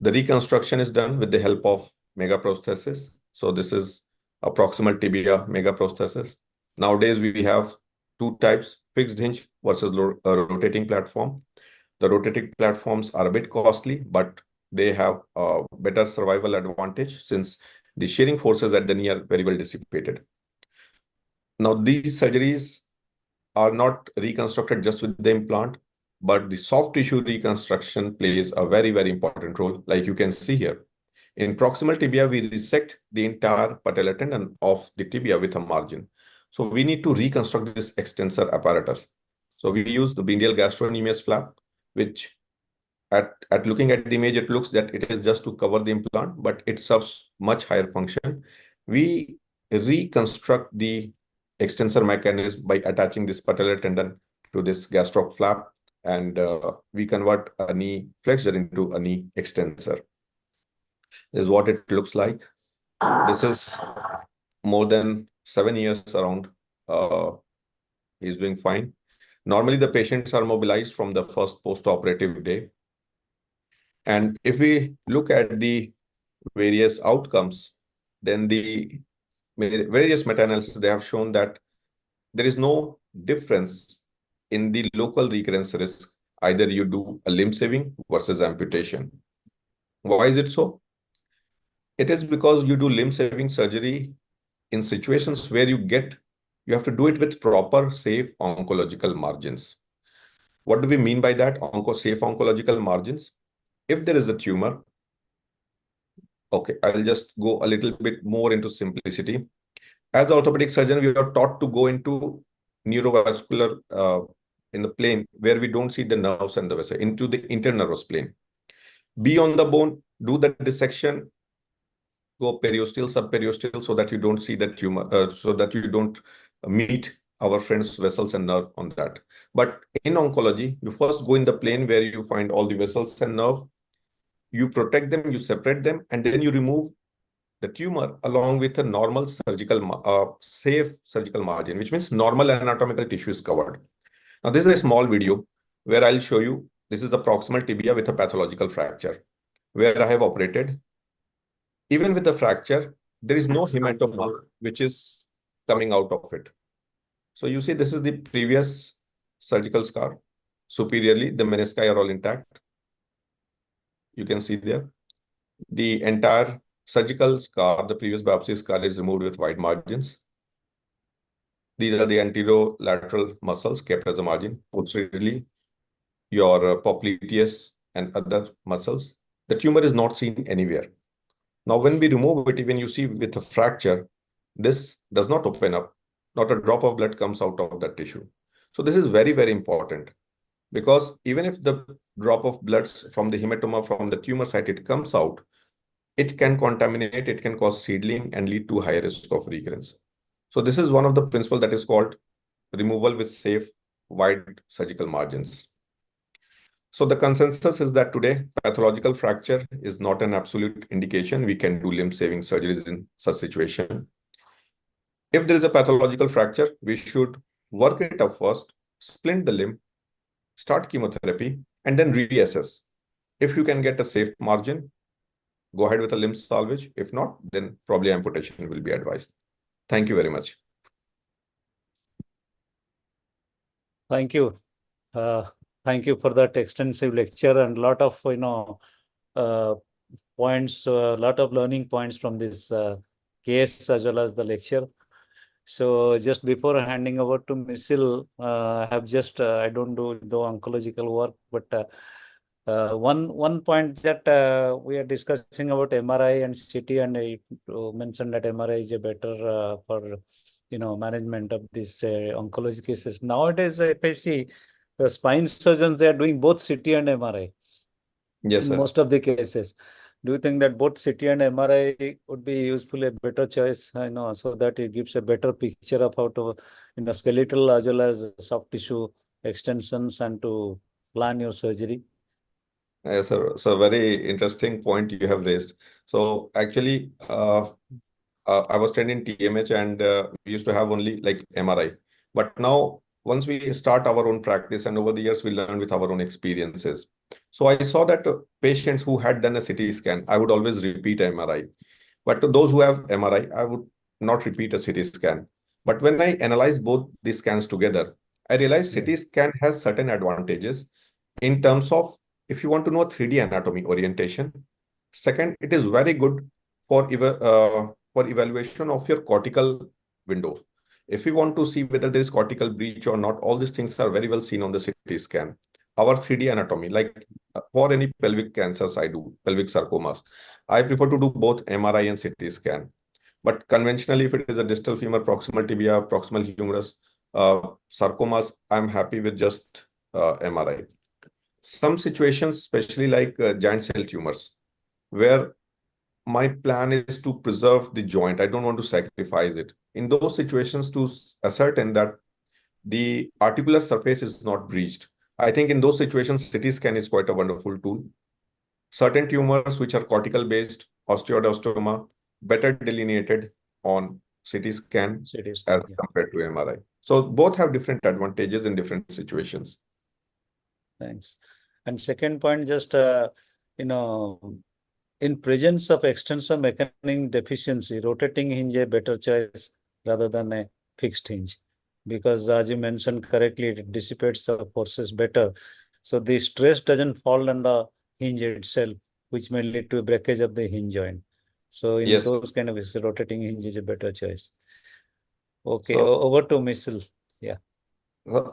the reconstruction is done with the help of megaprosthesis. So this is a proximal tibia megaprosthesis. Nowadays, we have 2 types, fixed hinge versus a rotating platform. The rotating platforms are a bit costly, but they have a better survival advantage since the shearing forces at the knee are very well dissipated. Now, these surgeries are not reconstructed just with the implant, but the soft tissue reconstruction plays a very, very important role, like you can see here. In proximal tibia, we resect the entire patellar tendon of the tibia with a margin. So we need to reconstruct this extensor apparatus. So we use the medial gastrocnemius flap, which at looking at the image, it looks that it is just to cover the implant, but it serves much higher function. We reconstruct the extensor mechanism by attaching this patellar tendon to this gastroc flap, and we convert a knee flexure into a knee extensor. This is what it looks like. This is more than 7 years around. He's doing fine. Normally, the patients are mobilized from the first post-operative day. And if we look at the various outcomes, then the various meta-analysis, they have shown that there is no difference in the local recurrence risk, either you do a limb saving versus amputation. Why is it so? It is because you do limb saving surgery in situations where you have to do it with proper, safe oncological margins. What do we mean by that? Safe oncological margins. If there is a tumor, okay, I'll just go a little bit more into simplicity. As an orthopedic surgeon, we are taught to go into neurovascular in the plane where we don't see the nerves and the vessel, into the internervous plane. Be on the bone, do the dissection, go periosteal, subperiosteal, so that you don't see the tumor, so that you don't meet our friends' vessels and nerve on that. But in oncology, you first go in the plane where you find all the vessels and nerve, you protect them, you separate them, and then you remove the tumor along with a normal surgical, safe surgical margin, which means normal anatomical tissue is covered. Now, this is a small video where I'll show you. This is the proximal tibia with a pathological fracture, where I have operated. Even with the fracture, there is no hematoma which is coming out of it. So you see, this is the previous surgical scar. Superiorly, the menisci are all intact. You can see there. The entire surgical scar, the previous biopsy scar, is removed with wide margins. These are the anterolateral muscles kept as a margin. Posteriorly, your popliteus and other muscles. The tumor is not seen anywhere. Now, when we remove it, even you see with a fracture, this does not open up. Not a drop of blood comes out of that tissue. So this is very, very important, because even if the drop of blood from the hematoma from the tumor site, it comes out, it can contaminate, it can cause seedling and lead to high risk of recurrence. So this is one of the principles that is called removal with safe, wide surgical margins. So the consensus is that today, pathological fracture is not an absolute indication. We can do limb-saving surgeries in such situation. If there is a pathological fracture, we should work it up first, splint the limb, start chemotherapy, and then reassess. If you can get a safe margin, go ahead with a limb salvage. If not, then probably amputation will be advised. Thank you very much. Thank you. Thank you for that extensive lecture and a lot of points, a lot of learning points from this case as well as the lecture. So just before handing over to Mishil, I have just I don't do the oncological work, but one point that we are discussing about MRI and CT, and I mentioned that MRI is a better for management of these oncology cases. Nowadays, if I see the spine surgeons, they are doing both CT and MRI. Yes, in sir. most of the cases. Do you think that both CT and MRI would be useful, a better choice, so that it gives a better picture of how to, skeletal as well as soft tissue extensions and to plan your surgery? Yes, sir. So very interesting point you have raised. So actually, I was trained in TMH, and we used to have only like MRI. But now, once we start our own practice, and over the years, we learn with our own experiences. So I saw that patients who had done a CT scan, I would always repeat MRI. But to those who have MRI, I would not repeat a CT scan. But when I analyze both these scans together, I realized CT scan has certain advantages in terms of if you want to know 3D anatomy orientation. Second, it is very good for evaluation of your cortical window. If we want to see whether there is cortical breach or not, all these things are very well seen on the CT scan. Our 3D anatomy, like for any pelvic cancers I do, pelvic sarcomas, I prefer to do both MRI and CT scan. But conventionally, if it is a distal femur, proximal tibia, proximal humerus, sarcomas, I'm happy with just MRI. Some situations, especially like giant cell tumors, where my plan is to preserve the joint. I don't want to sacrifice it. In those situations, to ascertain that the articular surface is not breached, I think in those situations, CT scan is quite a wonderful tool. Certain tumors which are cortical based, osteoblastoma, better delineated on CT scan as compared to MRI. So both have different advantages in different situations. Thanks. And second point, just in presence of extensor mechanism deficiency, rotating hinge a better choice rather than a fixed hinge. because as you mentioned correctly, it dissipates the forces better. So the stress doesn't fall on the hinge itself, which may lead to a breakage of the hinge joint. So in Yes. those kind of cases, rotating hinge is a better choice. Okay, So over to Mishil. Yeah.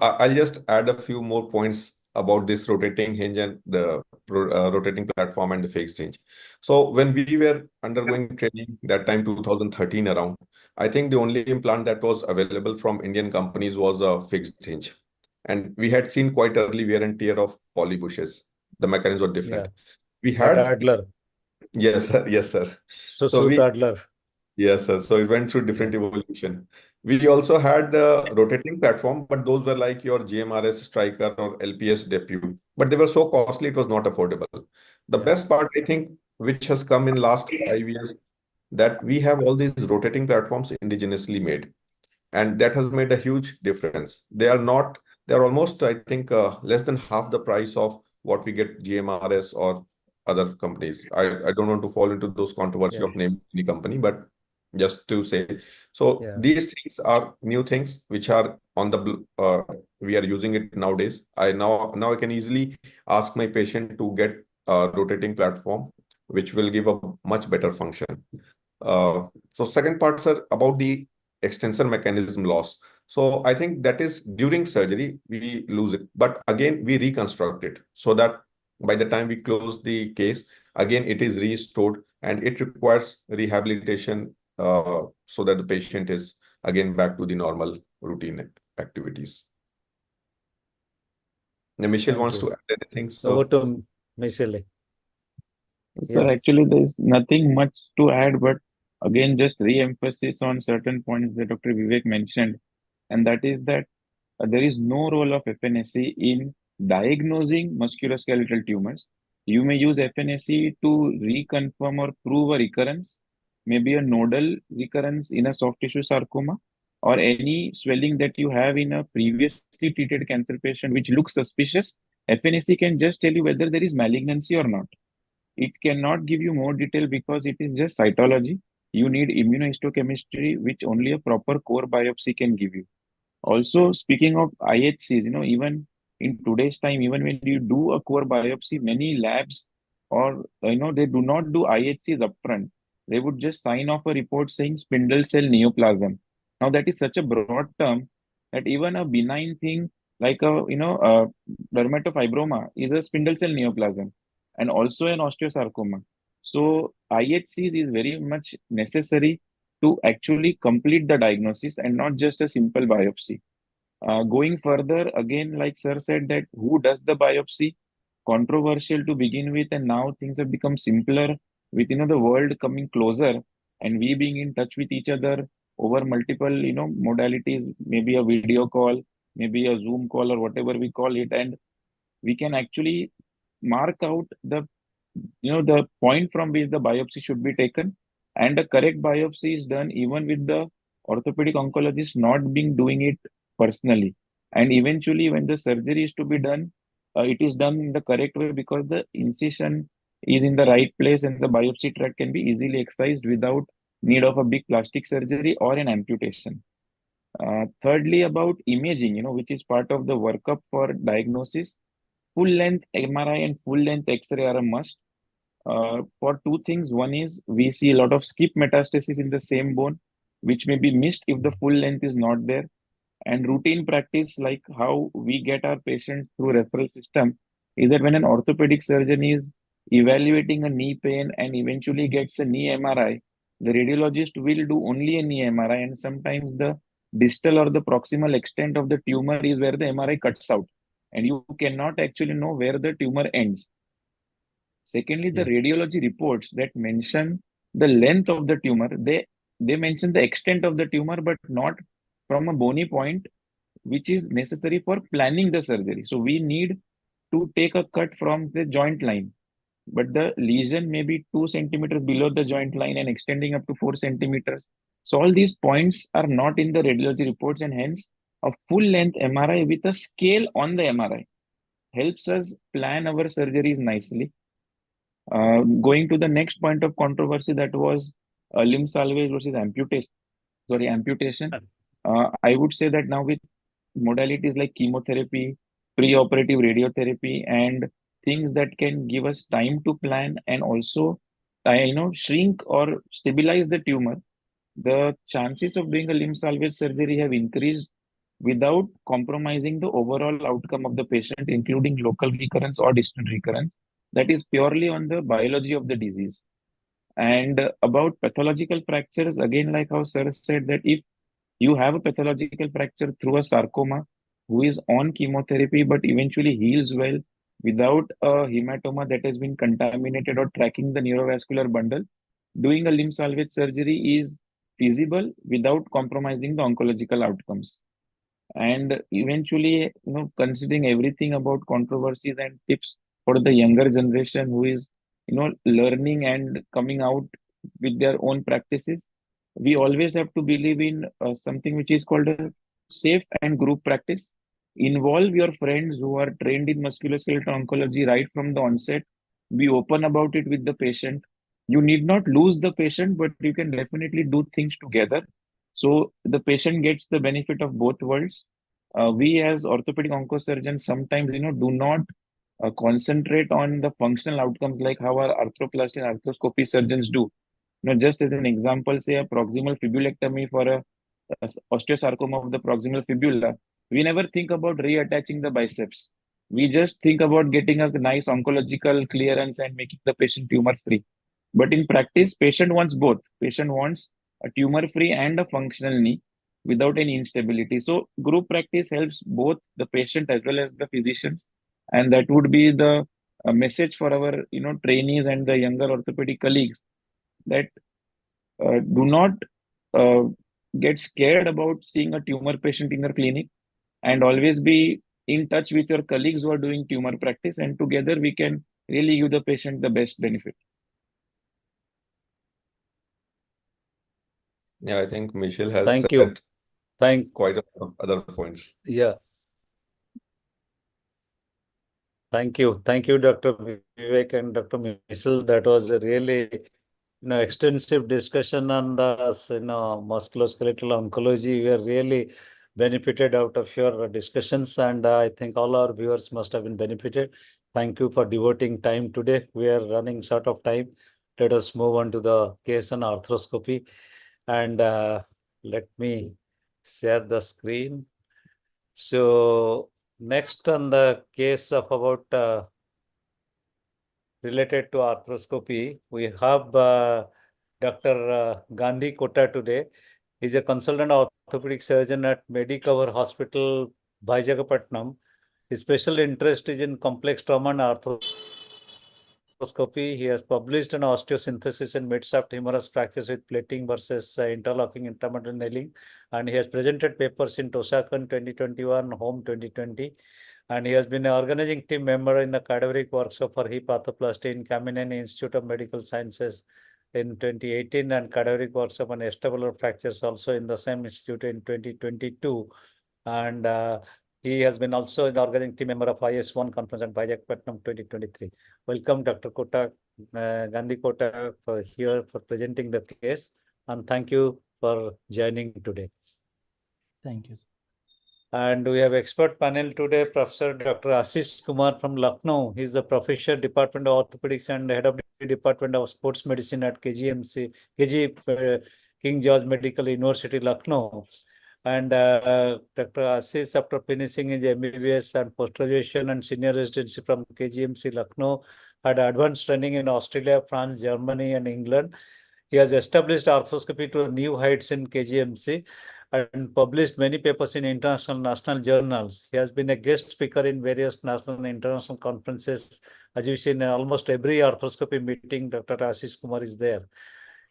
I'll just add a few more points about this rotating hinge and the rotating platform and the fixed hinge. So when we were undergoing training that time, 2013 around, I think the only implant that was available from Indian companies was a fixed hinge. And we had seen quite early wear and tear of poly bushes. The mechanisms were different. Yeah. We But had, Adler. yes, sir, yes, sir. So So suit we, Adler. yes, sir. So it went through different evolution. We also had a rotating platform, but those were like your GMRS Striker or LPS Debut. But they were so costly, it was not affordable. The Yeah. best part, I think, which has come in last 5 years, that we have all these rotating platforms indigenously made, and that has made a huge difference. They're almost, I think, less than half the price of what we get GMRS or other companies. I don't want to fall into those controversy Yeah. of naming any company, but just to say, so Yeah. these things are new things which are on the we are using it nowadays. Now I can easily ask my patient to get a rotating platform, which will give a much better function. So second parts are about the extensor mechanism loss. So I think that is during surgery, we lose it, but again, we reconstruct it so that by the time we close the case, again, it is restored and it requires rehabilitation so that the patient is again back to the normal routine activities. Now, Michelle Thank wants you. to add anything. Over So to Mishil. So Yeah. actually, there's nothing much to add, but again, just re-emphasis on certain points that Dr. Vivek mentioned, and that is that there is no role of FNSE in diagnosing musculoskeletal tumors. You may use FNSE to reconfirm or prove a recurrence, maybe a nodal recurrence in a soft tissue sarcoma, or any swelling that you have in a previously treated cancer patient which looks suspicious. FNSE can just tell you whether there is malignancy or not. It cannot give you more detail because it is just cytology. You need immunohistochemistry, which only a proper core biopsy can give you. Also, speaking of IHCs, even in today's time, even when you do a core biopsy, many labs or they do not do IHCs upfront. They would just sign off a report saying spindle cell neoplasm. Now that is such a broad term that even a benign thing like a dermatofibroma is a spindle cell neoplasm and also an osteosarcoma. So IHCs is very much necessary to actually complete the diagnosis and not just a simple biopsy. Going further, again, like Sir said, that who does the biopsy? Controversial to begin with, and now things have become simpler with the world coming closer and we being in touch with each other over multiple modalities, maybe a video call, maybe a Zoom call or whatever we call it, and we can actually mark out the point from which the biopsy should be taken, and the correct biopsy is done even with the orthopedic oncologist not being doing it personally. And eventually, when the surgery is to be done, it is done in the correct way because the incision is in the right place and the biopsy tract can be easily excised without need of a big plastic surgery or an amputation. Thirdly, about imaging, which is part of the workup for diagnosis. Full length MRI and full length X-ray are a must for two things. One is we see a lot of skip metastasis in the same bone, which may be missed if the full length is not there. And routine practice, like how we get our patients through referral system, is that when an orthopedic surgeon is evaluating a knee pain and eventually gets a knee MRI, the radiologist will do only a knee MRI, and sometimes the distal or the proximal extent of the tumor is where the MRI cuts out, and you cannot actually know where the tumor ends. Secondly, the Yeah. radiology reports that mention the length of the tumor, they mention the extent of the tumor, but not from a bony point, which is necessary for planning the surgery. So we need to take a cut from the joint line, but the lesion may be 2 centimeters below the joint line and extending up to 4 centimeters. So all these points are not in the radiology reports, and hence a full length MRI with a scale on the MRI helps us plan our surgeries nicely. Going to the next point of controversy, that was limb salvage versus amputation. I would say that now with modalities like chemotherapy, pre-operative radiotherapy, and things that can give us time to plan and also, shrink or stabilize the tumor, the chances of doing a limb salvage surgery have increased without compromising the overall outcome of the patient, including local recurrence or distant recurrence. That is purely on the biology of the disease. And about pathological fractures, again, like how sir said, that if you have a pathological fracture through a sarcoma who is on chemotherapy but eventually heals well without a hematoma that has been contaminated or tracking the neurovascular bundle, doing a limb salvage surgery is feasible without compromising the oncological outcomes. And eventually, considering everything about controversies and tips for the younger generation who is, learning and coming out with their own practices, we always have to believe in something which is called a safe and group practice. Involve your friends who are trained in musculoskeletal oncology right from the onset. Be open about it with the patient. You need not lose the patient, but you can definitely do things together. So the patient gets the benefit of both worlds. We as orthopedic oncosurgeons sometimes, do not concentrate on the functional outcomes like how our arthroplasty and arthroscopy surgeons do. Just as an example, say a proximal fibulectomy for a osteosarcoma of the proximal fibula, we never think about reattaching the biceps. We just think about getting a nice oncological clearance and making the patient tumor free. But in practice, patient wants both. Patient wants a tumor free and a functional knee without any instability. So group practice helps both the patient as well as the physicians, and that would be the message for our trainees and the younger orthopedic colleagues, that do not uh, get scared about seeing a tumor patient in your clinic, and always be in touch with your colleagues who are doing tumor practice, and together we can really give the patient the best benefit. Yeah, I think Mishil has Thank you. said quite a lot of other points. Yeah. Thank you. Thank you, Dr. Vivek and Dr. Mishil. That was a really, extensive discussion on the, musculoskeletal oncology. We are really benefited out of your discussions, and I think all our viewers must have been benefited. Thank you for devoting time today. We are running short of time. Let us move on to the case on arthroscopy, and let me share the screen. So next on the case of about related to arthroscopy, we have Dr. Gandhi Kota today. He's a consultant orthopedic surgeon at Medicover Hospital, Visakhapatnam. His special interest is in complex trauma and arthroscopy. He has published on osteosynthesis and mid-shaft humerus fractures with plating versus interlocking intramedullary nailing, and he has presented papers in Tosakan 2021, Home 2020. And he has been an organizing team member in the cadaveric workshop for hip arthroplasty in Kamineni Institute of Medical Sciences in 2018, and cadaveric workshop on acetabular fractures also in the same institute in 2022. And he has been also an organizing team member of IS1 conference at Visakhapatnam 2023. Welcome, Dr. Kota, Gandhi Kota, for here for presenting the case, and thank you for joining today. Thank you. And we have expert panel today, Professor Dr. Ashish Kumar from Lucknow. He's the professor, Department of Orthopaedics and head of the Department of Sports Medicine at King George Medical University, Lucknow. And Dr. Ashish, after finishing his MBBS and post-graduation and senior residency from KGMC, Lucknow, had advanced training in Australia, France, Germany, and England. He has established arthroscopy to new heights in KGMC and published many papers in international national journals. He has been a guest speaker in various national and international conferences. As you see, in almost every arthroscopy meeting, Dr. Ashish Kumar is there.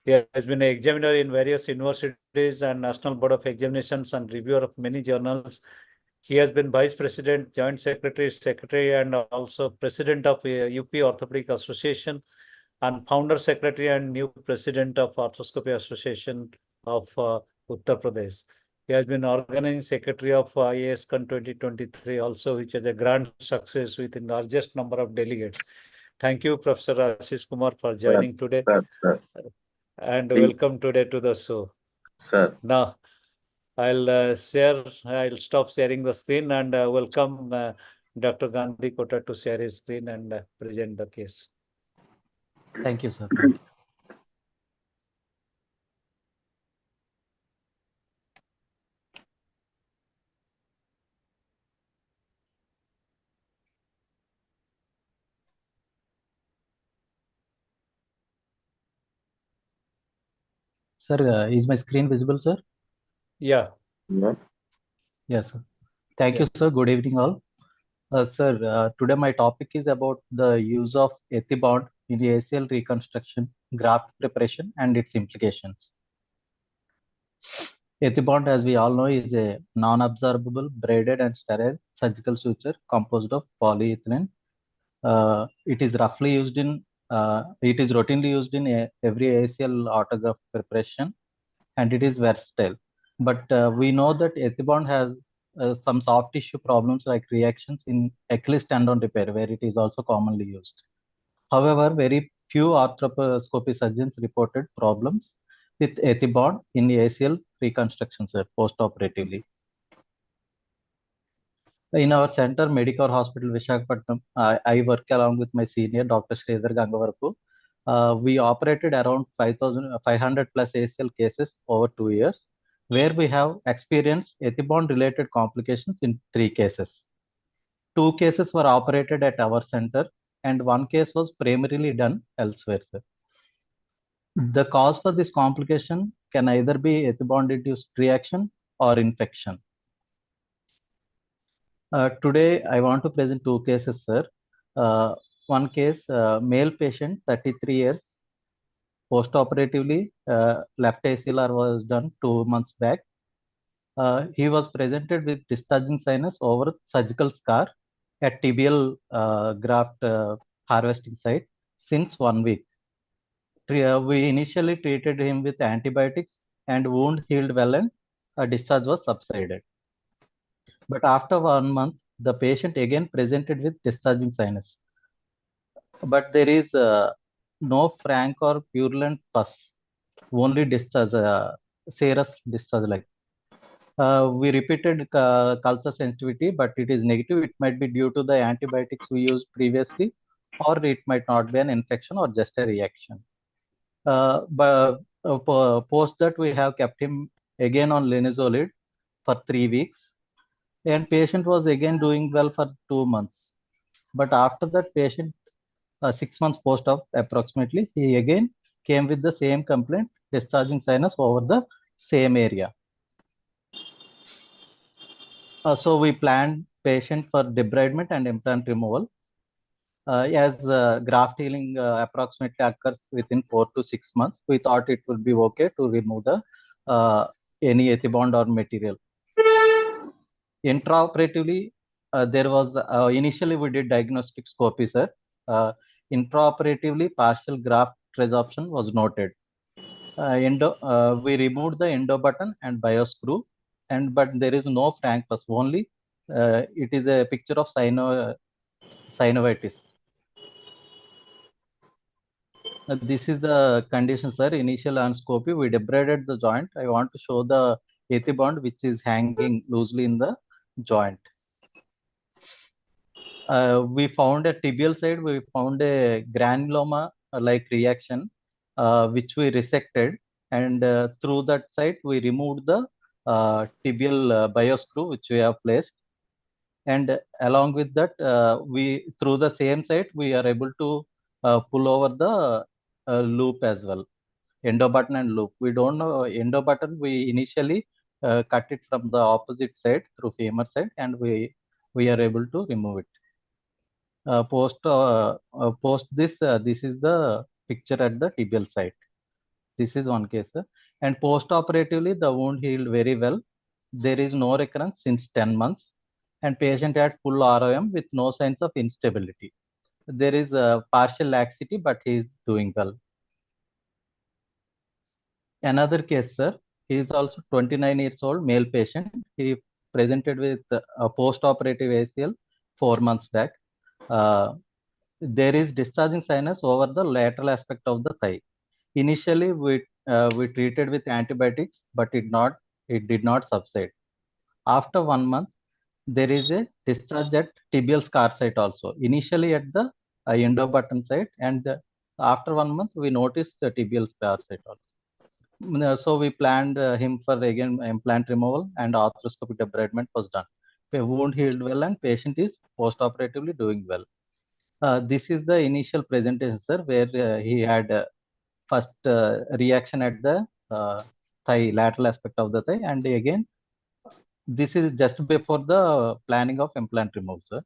He has been an examiner in various universities and National Board of Examinations and reviewer of many journals. He has been Vice President, Joint Secretary, and also President of UP Orthopedic Association, and Founder Secretary and new President of Arthroscopy Association of Uttar Pradesh. He has been organizing secretary of IASCON 2023 also, which is a grand success with the largest number of delegates. Thank you, Professor Ashish Kumar, for joining today. Sir. And welcome today to the show. Sir. Now, I'll stop sharing the screen and welcome Dr. Gandhi Kota to share his screen and present the case. Thank you, sir. Thank you. Sir, is my screen visible, sir? Yeah. Yes, sir. Thank Yeah. you, sir. Good evening, all. Sir, today my topic is about the use of ethibond in ACL reconstruction, graft preparation, and its implications. Ethibond, as we all know, is a non-absorbable, braided, and sterile surgical suture composed of polyethylene. It is routinely used in every ACL autograft preparation, and it is versatile. But we know that ethibond has some soft tissue problems like reactions in Achilles tendon repair, where it is also commonly used. However, very few arthroscopy surgeons reported problems with ethibond in ACL reconstructions post-operatively. In our center, Medicare Hospital, Visakhapatnam, I work along with my senior, Dr. Sridhar Gangavarapu. We operated around 500 plus ACL cases over 2 years, where we have experienced ethibond-related complications in 3 cases. 2 cases were operated at our center, and 1 case was primarily done elsewhere, sir. The cause for this complication can either be ethibond-induced reaction or infection. Today, I want to present 2 cases, sir. One case, male patient, 33 years, post-operatively, left ACLR was done 2 months back. He was presented with discharging sinus over surgical scar at tibial graft harvesting site since 1 week. We initially treated him with antibiotics and wound healed well and discharge was subsided. But after 1 month, the patient again presented with discharging sinus. But there is no frank or purulent pus, only discharge, serous discharge like. We repeated culture sensitivity, but it is negative. It might be due to the antibiotics we used previously, or it might not be an infection or just a reaction. But post that, we have kept him again on linezolid for 3 weeks, and patient was again doing well for 2 months. But after that, patient 6 months post-op approximately, he again came with the same complaint, discharging sinus over the same area. So we planned patient for debridement and implant removal. As graft healing approximately occurs within 4 to 6 months, we thought it would be okay to remove the any ethibond or material. Intraoperatively, there was initially we did diagnostic scopy, sir. Intraoperatively, partial graft resorption was noted. We removed the endo button and bioscrew, but there is no frank pus. Only it is a picture of synovitis. This is the condition, sir. Initial anoscopy, we debrided the joint. I want to show the ethibond which is hanging loosely in the joint. We found a tibial side, we found a granuloma like reaction, which we resected, and through that site we removed the tibial bioscrew which we have placed, and along with that we through the same site we are able to pull over the loop as well, endo button and loop. We don't know endo button, we initially cut it from the opposite side through femur side, and we are able to remove it. Post this, this is the picture at the tibial site. This is one case, and post-operatively the wound healed very well. There is no recurrence since 10 months, and patient had full ROM with no signs of instability. There is a partial laxity, but he is doing well. Another case, sir. He is also 29 years old, male patient. He presented with a post-operative ACL 4 months back. There is discharging sinus over the lateral aspect of the thigh. Initially, we treated with antibiotics, but It did not subside. After 1 month, there is a discharge at tibial scar site also. Initially at the endo button site, and after 1 month, we noticed the tibial scar site also. So we planned him for again implant removal, and arthroscopic debridement was done. The wound healed well, and patient is post-operatively doing well. This is the initial presentation, sir, where he had first reaction at the thigh, lateral aspect of the thigh, and again, this is just before the planning of implant removal, sir.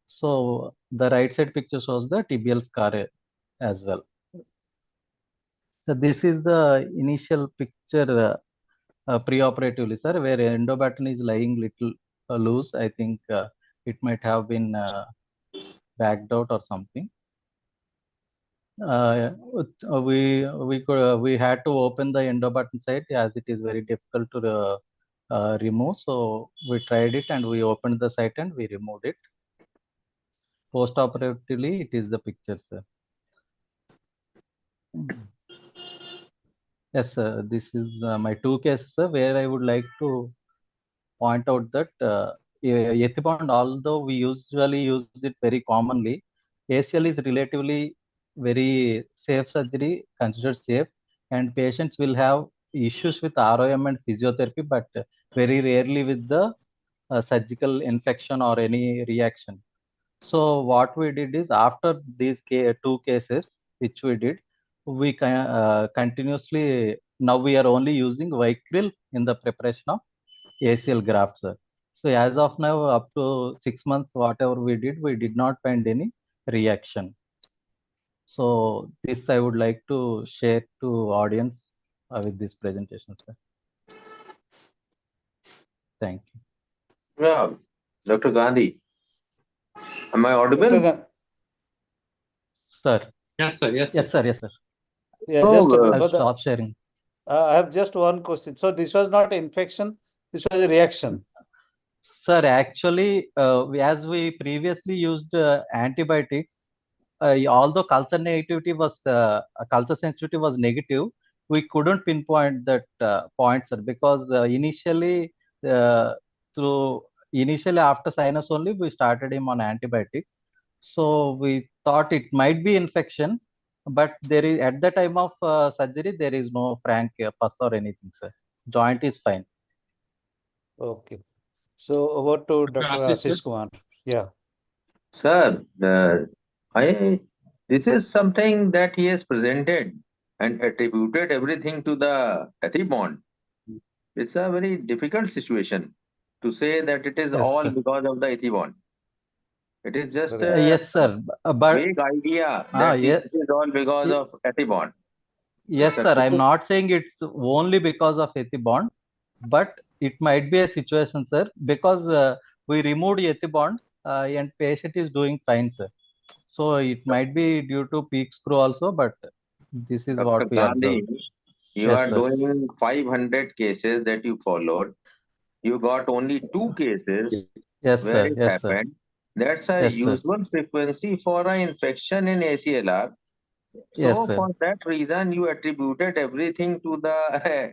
So the right side picture shows the tibial scar as well. So this is the initial picture pre-operatively, sir, where endobaton is lying little loose. I think it might have been backed out or something. We had to open the endobaton site as it is very difficult to remove. So we tried it and we opened the site and we removed it. Post-operatively, it is the picture, sir. Yes, sir. This is my two cases, sir, where I would like to point out that Ethibond, although we usually use it very commonly, ACL is relatively very safe surgery, considered safe, and patients will have issues with ROM and physiotherapy, but very rarely with the surgical infection or any reaction. So what we did is, after these two cases, which we did, we continuously, now we are only using Vicryl in the preparation of ACL grafts, sir. So as of now, up to 6 months, whatever we did not find any reaction. So this I would like to share to audience with this presentation, sir. Thank you. Yeah, Dr. Gandhi, am I audible? Sir. Yes, sir. Yes, Yes, sir. sir. Yes, sir. Yeah, No, just I'll before stop sharing. I have just one question. So this was not infection, this was a reaction. Sir, actually, as we previously used antibiotics, although culture negativity was culture sensitivity was negative, we couldn't pinpoint that point, sir, because initially after sinus only we started him on antibiotics. So we thought it might be infection, but there is, at the time of surgery, there is no frank pus or anything, sir. Joint is fine. Okay. So over to Dr. Ashish Kumar. Yeah. Sir, this is something that he has presented and attributed everything to the Ethibond. It's a very difficult situation to say that it is Yes, all sir. because of the Ethibond. It is just a Yes, sir. But vague idea that yes, it is all because of Ethibond. yes, sir. I'm not saying it's only because of Ethibond, but it might be a situation, sir, because we removed Ethibond and patient is doing fine, sir. So it might be due to peak screw also, but this is Dr. what we Gandhi, observed. you Yes, are sir. doing 500 cases that you followed. You got only 2 cases Yes, where sir. it Yes, sir. happened. That's a Yes, sir. usual frequency for an infection in ACLR. Yes, So sir. for that reason, you attributed everything to the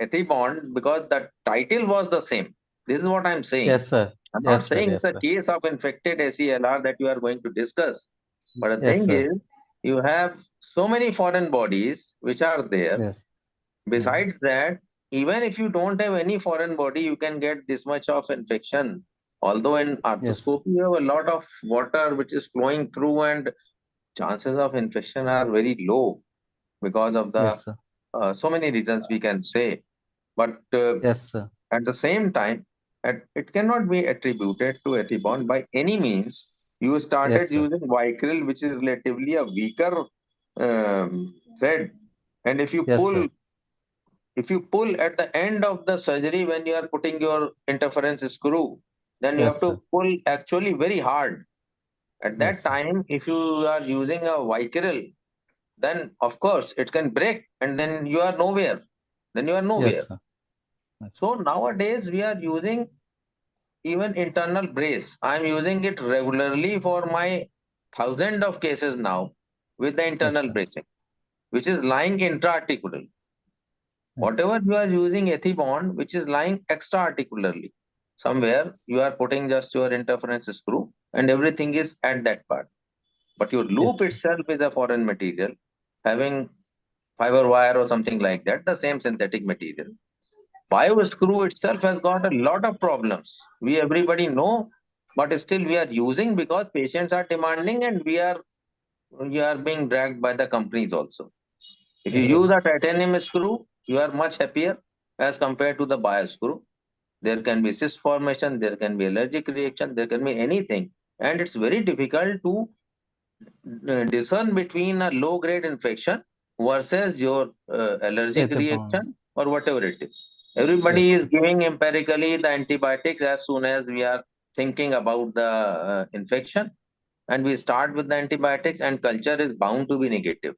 Ethibond because the title was the same. This is what I'm saying. Yes, sir. I'm Yes, not sir. saying Yes, it's a sir. case of infected ACLR that you are going to discuss. But the Yes, thing sir. is, you have so many foreign bodies which are there. Yes. Besides that, even if you don't have any foreign body, you can get this much of infection. Although in arthroscopy, you have a lot of water which is flowing through, and chances of infection are very low because of the Yes, sir. so many reasons we can say. But Yes, sir. at the same time, it cannot be attributed to Ethibond by any means. You started Yes, sir. using Vicryl, which is relatively a weaker thread, and if you Yes, pull sir. at the end of the surgery when you are putting your interference screw, then you Yes, have to sir. pull actually very hard. At that Yes, sir. time, if you are using a Vicryl, then of course it can break, and then you are nowhere. Then you are nowhere. Yes, sir. Yes. So nowadays we are using even internal brace. I am using it regularly for my thousand of cases now with the Yes, internal sir. bracing, which is lying intra-articular. Whatever you are using ethibond, which is lying extra-articularly, somewhere you are putting just your interference screw and everything is at that part. But your loop Yes. itself is a foreign material, having fiber wire or something like that, the same synthetic material. Bio screw itself has got a lot of problems. We everybody know, but still we are using because patients are demanding and we are being dragged by the companies also. If you use a titanium screw, you are much happier as compared to the bio screw. There can be cyst formation, there can be allergic reaction, there can be anything. And it's very difficult to discern between a low grade infection versus your allergic Ethibond. reaction or whatever it is. Everybody Yes. is giving empirically the antibiotics as soon as we are thinking about the infection, and we start with the antibiotics, and culture is bound to be negative.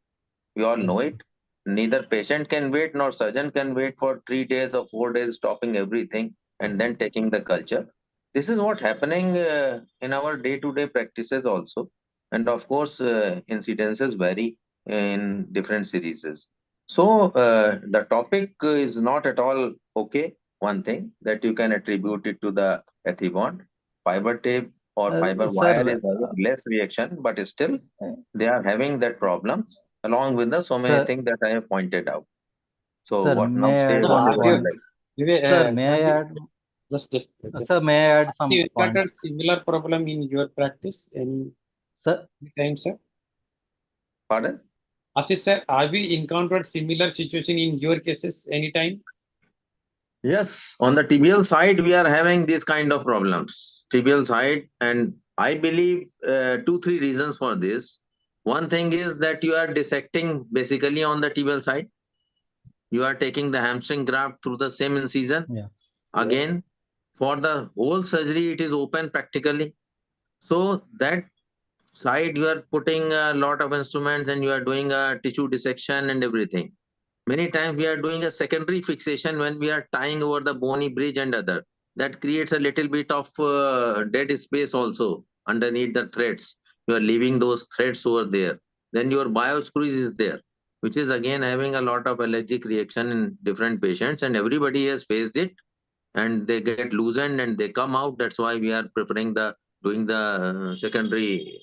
We all know it. Neither patient can wait nor surgeon can wait for 3 days or 4 days, stopping everything and then taking the culture. This is what happening in our day-to-day practices also. And of course, incidences vary in different series. So the topic is not at all okay. One thing that you can attribute it to the ethibond. Fiber tape or fiber wire is Sir, having less reaction, but still they are having that problems along with the so many sir, things that I have pointed out. So sir, what now may I say add what one you want point? like? Sir, may I add? Just Sir, may I add have you some point? encountered similar problem in your practice any Sir, time, sir? Pardon? Ashish sir, have you encountered similar situation in your cases anytime? Yes, on the tibial side, we are having these kind of problems. Tibial side, and I believe 2, 3 reasons for this. One thing is that you are dissecting basically on the tibial side. You are taking the hamstring graft through the same incision. yeah. Again, for the whole surgery, it is open practically. So that side, you are putting a lot of instruments and you are doing a tissue dissection and everything. Many times we are doing a secondary fixation when we are tying over the bony bridge and other. That creates a little bit of dead space also underneath the threads. You are leaving those threads over there. Then your bio screws is there, which is again having a lot of allergic reaction in different patients, and everybody has faced it, and they get loosened and they come out. That's why we are preferring the doing the secondary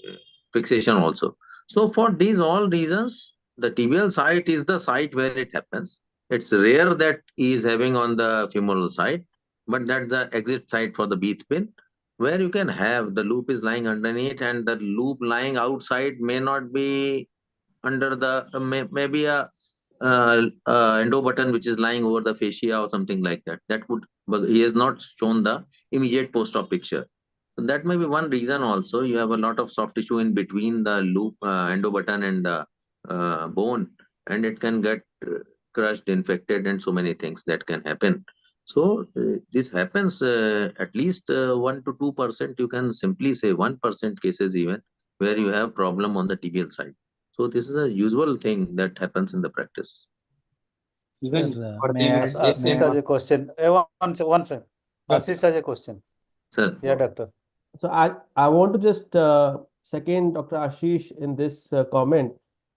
fixation also. So for these all reasons, the tibial site is the site where it happens. It's rare that he is having on the femoral side, but that's the exit site for the beath pin, where you can have the loop is lying underneath and the loop lying outside may not be under the maybe a endo button which is lying over the fascia or something like that. That would, but he has not shown the immediate post-op picture. So that may be one reason also. You have a lot of soft tissue in between the loop, endo button and the bone, and it can get crushed, infected, and so many things that can happen. So this happens at least 1 to 2%. You can simply say 1% cases even where you have problem on the tibial side. So this is a usual thing that happens in the practice. Even Sir, for may the I add- Ashish may has I- a question. One second. Ashish has a question. Sir, Yeah, doctor. So I want to just second Dr. Ashish in this comment.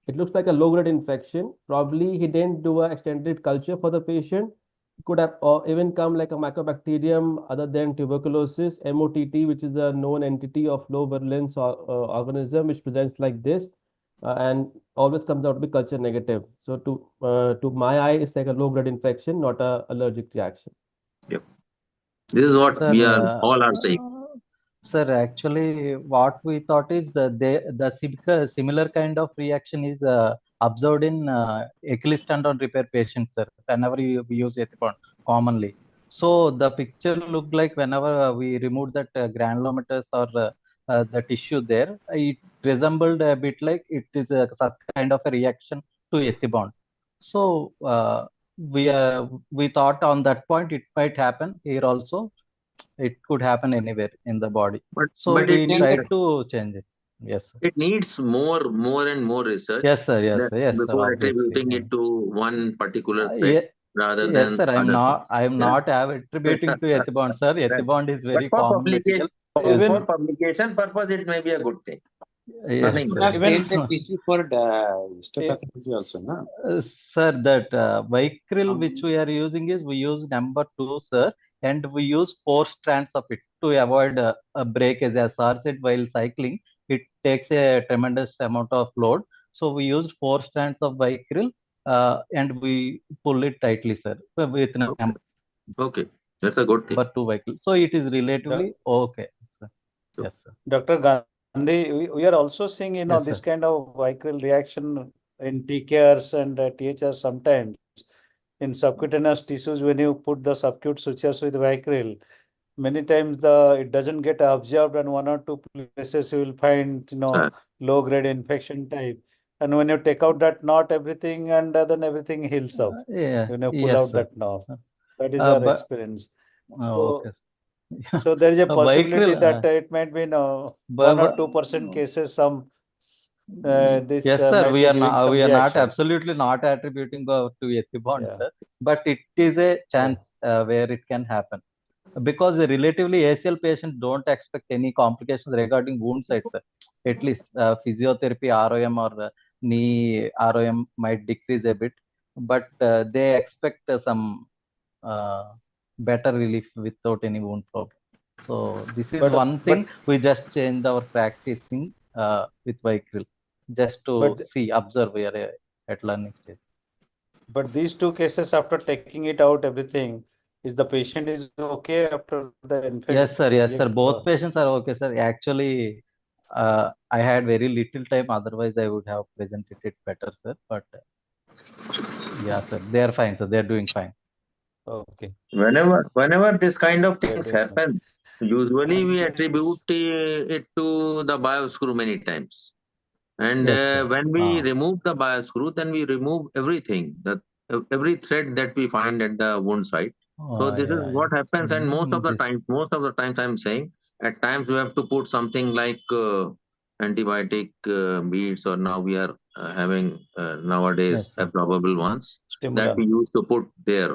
It looks like a low-grade infection. Probably he didn't do an extended culture for the patient. It could have even come like a mycobacterium other than tuberculosis, MOTT, which is a known entity of low virulence organism, which presents like this and always comes out to be culture negative. So to my eye, it's like a low-grade infection, not a allergic reaction. yep. This is what Sir, we are all are saying. Sir, actually, what we thought is the similar kind of reaction is observed in Achilles tendon repair patients, sir, whenever we use ethicon commonly. So the picture looked like whenever we removed that granulomatous or the tissue there, it resembled a bit like it is such kind of a reaction to ethibond. So we thought on that point it might happen here also. It could happen anywhere in the body. So But we tried to change it. Yes, sir. it needs more and more research Yes, sir. Yes, sir. Yes, sir. before Obviously. attributing it to one particular Yeah. thread rather Yes, than sir. other things. I am Yeah. not attributing to ethibond, sir. Right. Ethibond is But very for common publication, material. for publication purpose, it may be a good thing. Yeah, Nothing sir. much. have sent Even a tissue for the eh, histopathology also, no? Sir, that vicryl which we are using is we use number 2, sir, and we use 4 strands of it to avoid a breakage. As sir said, while cycling, it takes a tremendous amount of load. So we used 4 strands of vicryl and we pull it tightly, sir, with number Okay, that's a good thing. 2 vicryl. So it is Doc- relatively okay, sir. Yes, sir. Dr. Gandhi, we are also seeing, Yes, this sir. kind of vicryl reaction in TKRs and THRs sometimes. In subcutaneous tissues, when you put the subcute sutures with vicryl, many times it doesn't get absorbed, and 1 or 2 places you will find, Sir. low grade infection type. And when you take out that knot, everything, and then everything heals up. Yeah, When you pull yes, out sir. that knot. That is our But experience. okay. So there is a possibility Vicryl, that it might be 1 or but 2% cases this yes, sir. might be giving some We are not reaction. absolutely not attributing to ethibond, Yeah. sir. But it is a chance where it can happen because a relatively ACL patient don't expect any complications regarding wound sites, sir. At least physiotherapy, ROM or knee ROM might decrease a bit, but they expect some better relief without any wound problem. So this is one thing we just changed our practicing with vicryl just to see, observe we are at learning stage. But these 2 cases, after taking it out, everything, is the patient is okay after the infection? Yes, sir. Yes, sir. Both patients are okay, sir. Actually, I had very little time. Otherwise, I would have presented it better, sir. But yeah, sir, they are fine, sir. They are doing fine. Okay. Whenever this kind of They are things doing fine. happen, usually And we there attribute is- it to the bioscrew many times. And Yes, sir. when we remove the bioscrew, then we remove everything, every thread that we find at the wound site. So this is what happens, and most of the times I'm saying, at times we have to put something like antibiotic beads, or now we are having nowadays Yes, sir. absorbable ones that we Stimulant. used to put there.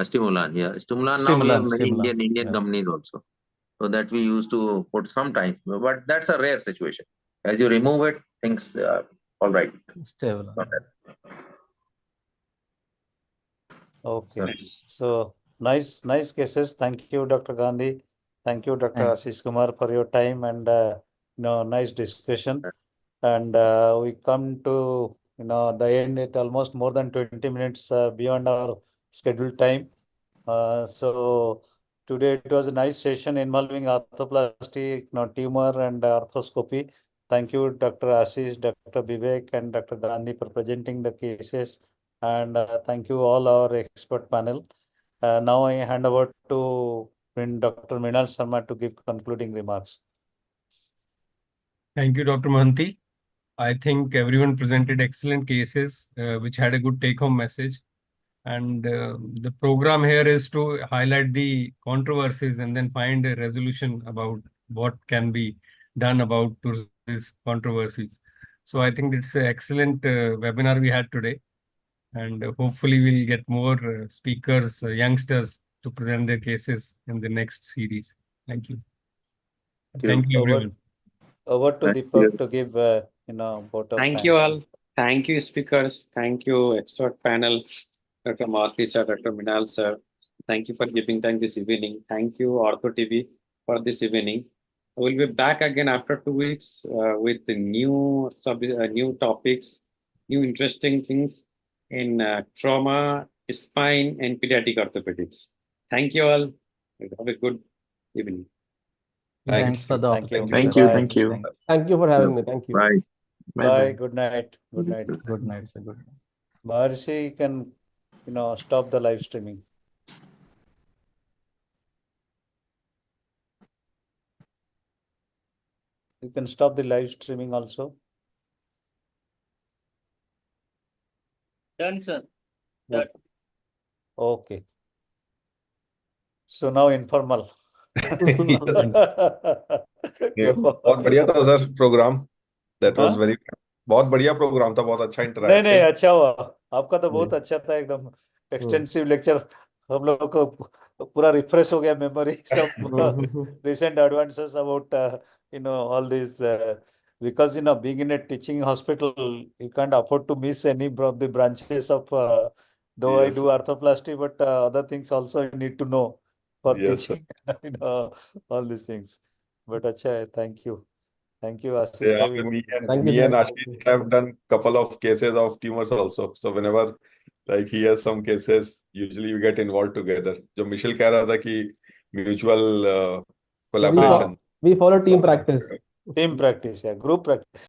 Stimulant, yeah, stimulant. Now we have Stimulant, many stimulant. Indian Yes. companies also, so that we used to put sometime, but that's a rare situation. As you remove it, things all right. Stimulant. Okay. Nice. So nice cases. Thank you, Dr. Gandhi. Thank you, Dr. Thanks. Ashish Kumar, for your time and nice discussion. And we come to the end at almost more than 20 minutes beyond our scheduled time. So today it was a nice session involving arthroplasty, tumor and arthroscopy. Thank you, Dr. Ashish, Dr. Vivek, and Dr. Gandhi for presenting the cases. And thank you all our expert panel. Now I hand over to Dr. Mrinal Sharma to give concluding remarks. Thank you, Dr. Mohanty. I think everyone presented excellent cases, which had a good take-home message. And the program here is to highlight the controversies and then find a resolution about what can be done about these controversies. So I think it's an excellent webinar we had today. And hopefully we'll get more speakers, youngsters to present their cases in the next series. Thank you. Thank you, everyone. Over to Deepak to give vote of Thank thanks. you all. Thank you, speakers. Thank you, expert panel, Dr. Mohanty sir, Dr. Mrinal sir. Thank you for giving time this evening. Thank you, OrthoTV, for this evening. We'll be back again after 2 weeks with the new topics, new interesting things in trauma, spine, and pediatric orthopedics. Thank you all. Have a good evening. Thanks for the Thank you. opportunity. Thank sir. you. Thank you. Thank you for having me. Thank you. Right. Bye. Good night. Good night. Good night, sir. Good night. Maharshi, you can stop the live streaming. You can stop the live streaming also. Done, sir. Done. Okay. So now informal. बहुत बढ़िया था sir program. That was very. बहुत बढ़िया programme था, बहुत अच्छा interactive. नहीं अच्छा हुआ. आपका तो बहुत अच्छा था, एकदम एक्सटेंसिव लेक्चर. हम लोग को पूरा रिफ्रेश हो गया मेमोरी, सब recent advances about all these because being in a teaching hospital, you can't afford to miss any of the branches of. Though I do arthroplasty, but other things also you need to know for Yes, sir. teaching, all these things. But acha, thank you. Thank you, Ashish. Yeah, Very good. Thank you, me and sir. Ashish have done couple of cases of tumors also. So whenever like he has some cases, usually we get involved together. जो मिशिल कह रहा था कि mutual So collaboration. we follow team practice. Team practice, yeah, group practice.